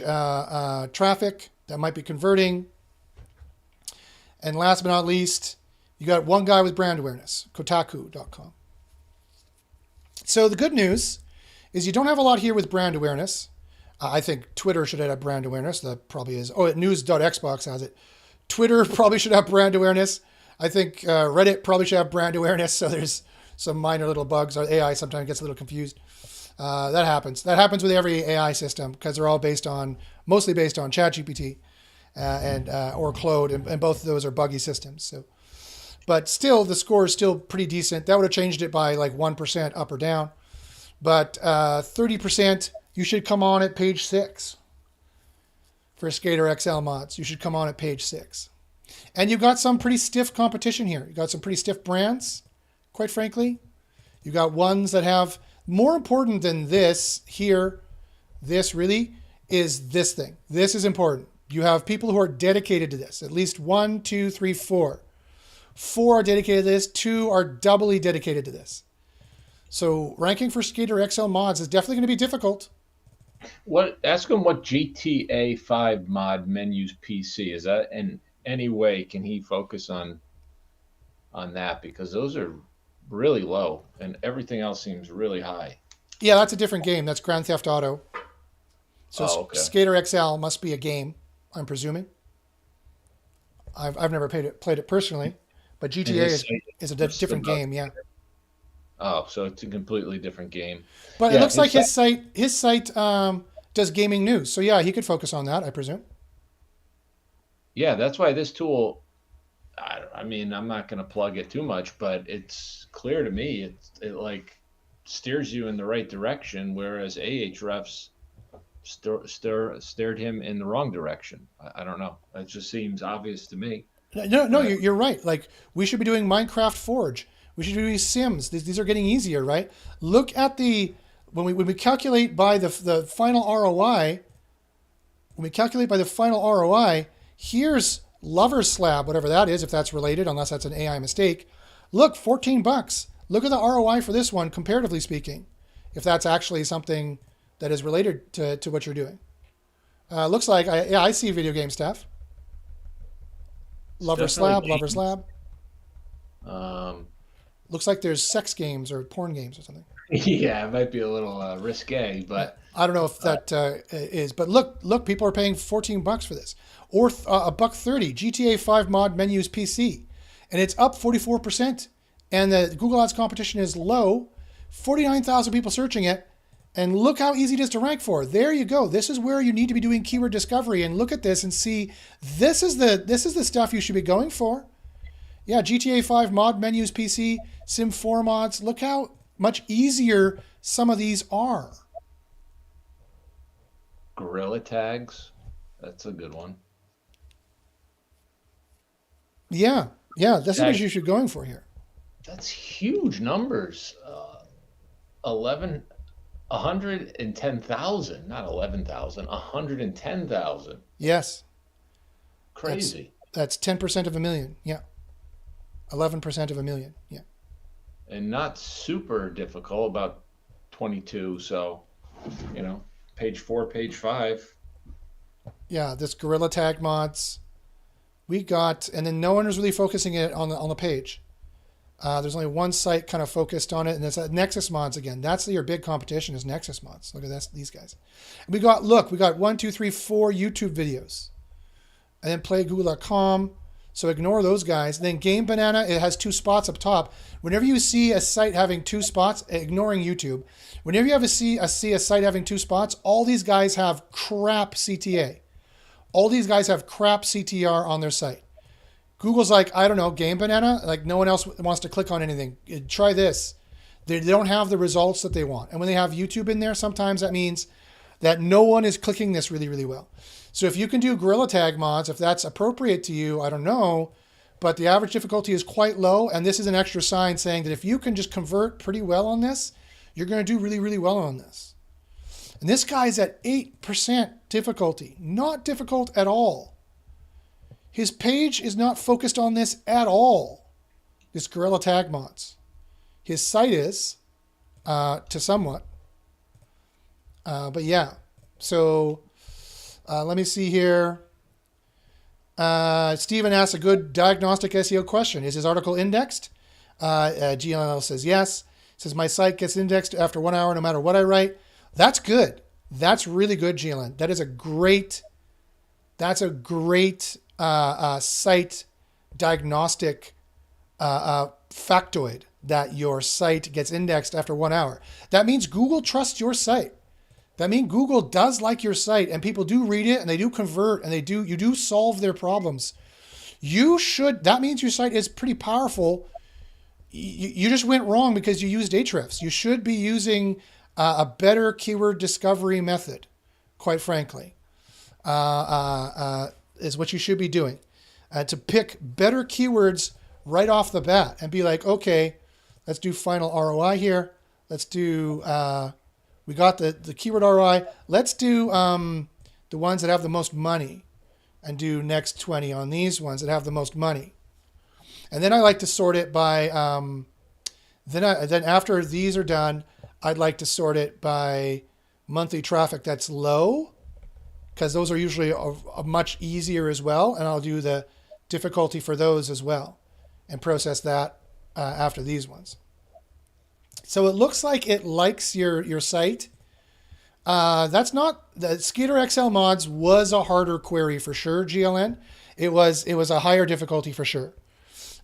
traffic that might be converting. And last but not least, you got one guy with brand awareness, Kotaku.com. So the good news is you don't have a lot here with brand awareness. I think Twitter should have brand awareness. That probably is. Oh, news.xbox has it. Twitter probably should have brand awareness. I think Reddit probably should have brand awareness. So there's some minor little bugs. Our AI sometimes gets a little confused. That happens. That happens with every AI system because they're all mostly based on ChatGPT or Claude, and both of those are buggy systems. So, but still, the score is still pretty decent. That would have changed it by like 1% up or down. But 30%, you should come on at page 6 for Skater XL mods. You should come on at page 6. And you've got some pretty stiff competition here. You've got some pretty stiff brands, quite frankly. You've got ones that have, more important than this here, this really is this thing. This is important. You have people who are dedicated to this. At least 1, 2, 3, 4. 4 are dedicated to this. 2 are doubly dedicated to this. So ranking for Skater XL mods is definitely going to be difficult. Ask him what GTA 5 mod menus PC is. That in any way can he focus on that, because those are really low and everything else seems really high. Yeah, that's a different game. That's Grand Theft Auto. So okay. Skater XL must be a game, I'm presuming. I've never played it personally, but GTA is a different game. Yeah. Oh, so it's a completely different game. But yeah, it looks like his site does gaming news. So yeah, he could focus on that, I presume. Yeah, that's why this tool, I mean, I'm not going to plug it too much, but it's clear to me it like steers you in the right direction, whereas Ahrefs steered him in the wrong direction. I don't know. It just seems obvious to me. No, you're right. Like, we should be doing Minecraft Forge. We should be doing Sims. These are getting easier, right? Look at when we calculate by the final ROI. When we calculate by the final ROI, here's Lover's Slab, whatever that is, if that's related, unless that's an AI mistake. Look, $14. Look at the ROI for this one, comparatively speaking, if that's actually something that is related to what you're doing. Looks like, I see video game stuff. Lover's Slab. Looks like there's sex games or porn games or something. Yeah, it might be a little risque, but I don't know if that is. But look, people are paying $14 for this, or $1.30. GTA 5 mod menus PC, and it's up 44%. And the Google Ads competition is low, 49,000 people searching it, and look how easy it is to rank for. There you go. This is where you need to be doing keyword discovery, and look at this and see this is the stuff you should be going for. Yeah, GTA 5 mod menus PC, Sim 4 mods. Look how much easier some of these are. Gorilla tags, that's a good one. Yeah, that's what you should be going for here. That's huge numbers. 110,000, not 11,000, 110,000. Yes. Crazy. That's 10% of a million. Yeah. 11% of a million. Yeah. And not super difficult, about 22. So, page 4, page 5. Yeah, this Gorilla Tag mods. We got, and then no one is really focusing it on the page. There's only one site kind of focused on it, and it's Nexus Mods again. That's your big competition is Nexus Mods. Look at this, these guys. And we got 1, 2, 3, 4 YouTube videos. And then playgoogle.com. So ignore those guys. And then Game Banana, it has 2 spots up top. Whenever you see a site having 2 spots, ignoring YouTube, whenever you see a site having 2 spots, all these guys have crap CTA. All these guys have crap CTR on their site. Google's like, I don't know, Game Banana, like no one else wants to click on anything. Try this. They don't have the results that they want. And when they have YouTube in there, sometimes that means that no one is clicking this really, really well. So if you can do gorilla tag mods, if that's appropriate to you, I don't know, but the average difficulty is quite low. And this is an extra sign saying that if you can just convert pretty well on this, you're going to do really, really well on this. And this guy's at 8% difficulty, not difficult at all. His page is not focused on this at all, this gorilla tag mods. His site is, to somewhat. But yeah, so let me see here. Stephen asks a good diagnostic SEO question. Is his article indexed? GLL says yes. Says my site gets indexed after 1 hour no matter what I write. That's good. That's really good, GLN. That's a great site diagnostic factoid that your site gets indexed after 1 hour. That means Google trusts your site. That means Google does like your site, and people do read it and they do convert and you do solve their problems. That means your site is pretty powerful. You just went wrong because you used Ahrefs. You should be using a better keyword discovery method, quite frankly. Is what you should be doing, to pick better keywords right off the bat and be like, okay, let's do final ROI here. Let's do, we got the keyword ROI. Let's do the ones that have the most money and do next 20 on these ones that have the most money. And then I like to sort it by, then after these are done, I'd like to sort it by monthly traffic that's low, because those are usually a much easier as well. And I'll do the difficulty for those as well and process that after these ones. So it looks like it likes your site. That's not, the Skeeter XL mods was a harder query for sure, GLN. It was a higher difficulty for sure.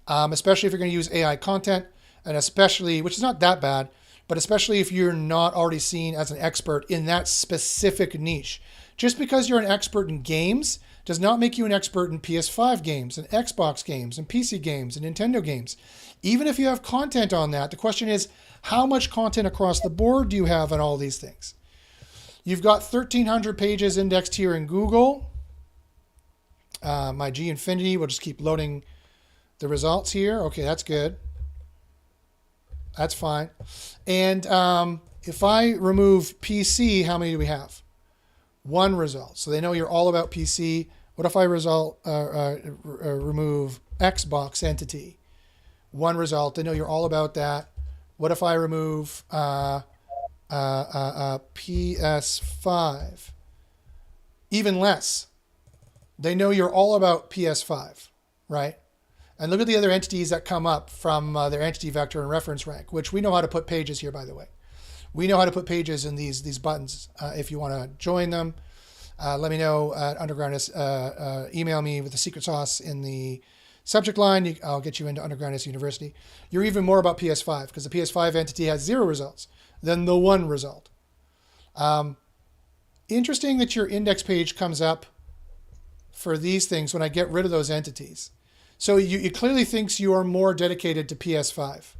Especially if you're going to use AI content, and especially, which is not that bad, but especially if you're not already seen as an expert in that specific niche. Just because you're an expert in games does not make you an expert in PS5 games and Xbox games and PC games and Nintendo games. Even if you have content on that, the question is, how much content across the board do you have on all these things? You've got 1,300 pages indexed here in Google. My G Infinity will just keep loading the results here. Okay, that's good. That's fine. And if I remove PC, how many do we have? 1 result. So they know you're all about PC. What if I remove Xbox entity? 1 result. They know you're all about that. What if I remove PS5? Even less. They know you're all about PS5, right? And look at the other entities that come up from their entity vector and reference rank, which we know how to put pages here, by the way. We know how to put pages in these buttons. If you want to join them, let me know at Underground. Email me with the secret sauce in the subject line. I'll get you into Underground University. You're even more about PS5 because the PS5 entity has 0 results than the 1 result. Interesting that your index page comes up for these things when I get rid of those entities. So it clearly thinks you are more dedicated to PS5.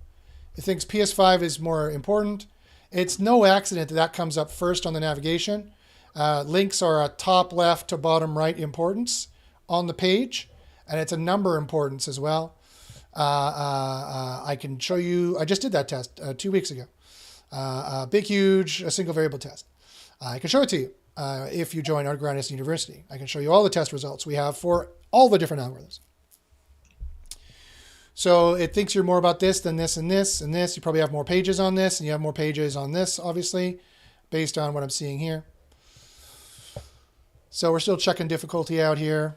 It thinks PS5 is more important. It's no accident that comes up first on the navigation. Links are a top left to bottom right importance on the page, and it's a number importance as well. I can show you, I just did that test 2 weeks ago. Big, huge, a single variable test. I can show it to you if you join Underground University. I can show you all the test results we have for all the different algorithms. So it thinks you're more about this than this and this and this. You probably have more pages on this, and you have more pages on this, obviously, based on what I'm seeing here. So we're still checking difficulty out here.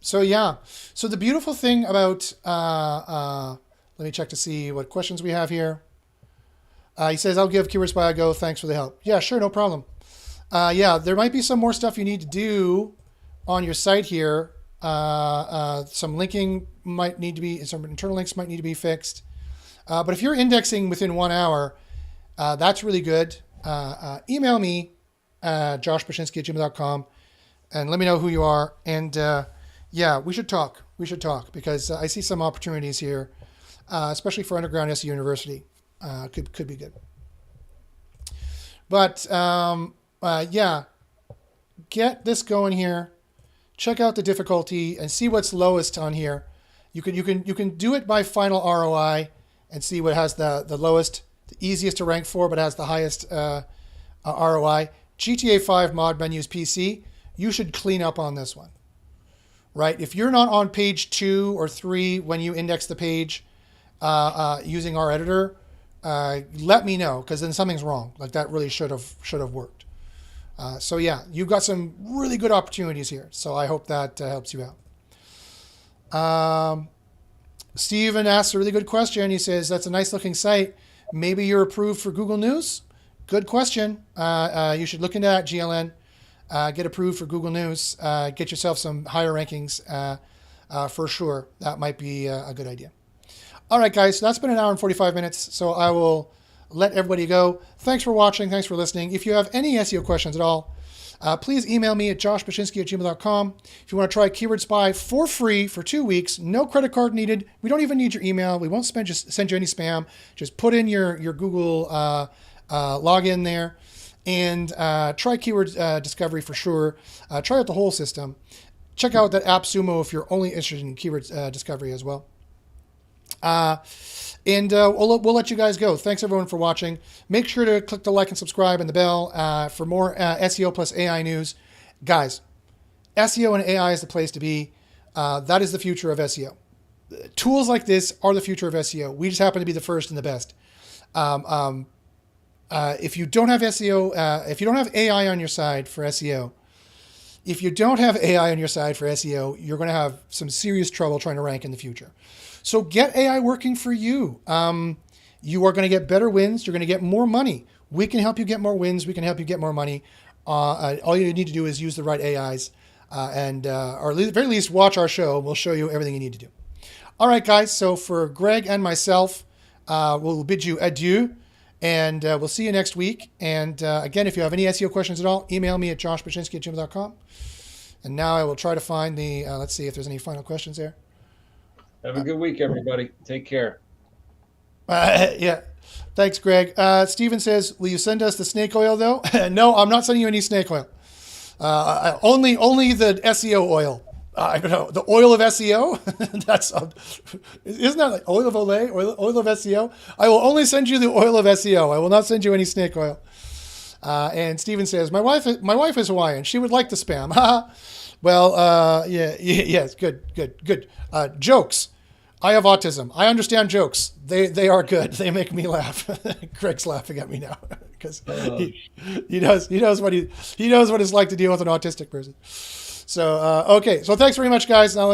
So yeah. So the beautiful thing about let me check to see what questions we have here. He says, "I'll give Keywords Spy a go. Thanks for the help." Yeah, sure, no problem. Yeah, there might be some more stuff you need to do on your site here. Some linking might need to be, some internal links might need to be fixed. But if you're indexing within 1 hour, that's really good. Email me, joshpashinsky@gmail.com, and let me know who you are. And yeah, we should talk. We should talk because I see some opportunities here, especially for Underground SEO University. Could be good. But yeah, get this going here. Check out the difficulty and see what's lowest on here. You can do it by final ROI and see what has the lowest, the easiest to rank for, but has the highest ROI. GTA 5 mod menus PC. You should clean up on this one, right? If you're not on page 2 or 3 when you index the page using our editor, let me know, because then something's wrong. Like that really should have worked. So yeah, you've got some really good opportunities here. So I hope that helps you out. Steven asks a really good question. He says, "That's a nice looking site. Maybe you're approved for Google News." Good question. You should look into that, GLN. Get approved for Google News. Get yourself some higher rankings for sure. That might be a good idea. All right, guys. So that's been 1 hour and 45 minutes. So I will let everybody go. Thanks for watching. Thanks for listening. If you have any SEO questions at all, please email me at joshpashinsky@gmail.com. If you want to try Keyword Spy for free for 2 weeks, no credit card needed. We don't even need your email. We won't send you any spam. Just put in your Google login there and try Keyword Discovery for sure. Try out the whole system. Check out that AppSumo if you're only interested in Keyword Discovery as well. And we'll let you guys go. Thanks everyone for watching. Make sure to click the like and subscribe and the bell for more SEO plus AI news. Guys, SEO and AI is the place to be. That is the future of SEO. Tools like this are the future of SEO. We just happen to be the first and the best. If you don't have SEO, if you don't have AI on your side for SEO, you're going to have some serious trouble trying to rank in the future. So get AI working for you. You are going to get better wins. You're going to get more money. We can help you get more wins. We can help you get more money. All you need to do is use the right AIs or at the very least watch our show. We'll show you everything you need to do. All right, guys. So for Greg and myself, we'll bid you adieu. And we'll see you next week. And again, if you have any SEO questions at all, email me at joshpashinsky@gmail.com. And now I will try to find the, let's see if there's any final questions there. Have a good week, everybody. Take care. Yeah. Thanks, Greg. Steven says, "Will you send us the snake oil, though?" No, I'm not sending you any snake oil. Only the SEO oil. I don't know, the oil of SEO. Isn't that like oil of Olay, oil of SEO? I will only send you the oil of SEO. I will not send you any snake oil. And Steven says, my wife is Hawaiian. She would like the spam. Well, yes, good. Jokes. I have autism. I understand jokes. They are good. They make me laugh. Greg's laughing at me now because he knows what it's like to deal with an autistic person. So okay. So thanks very much, guys. Now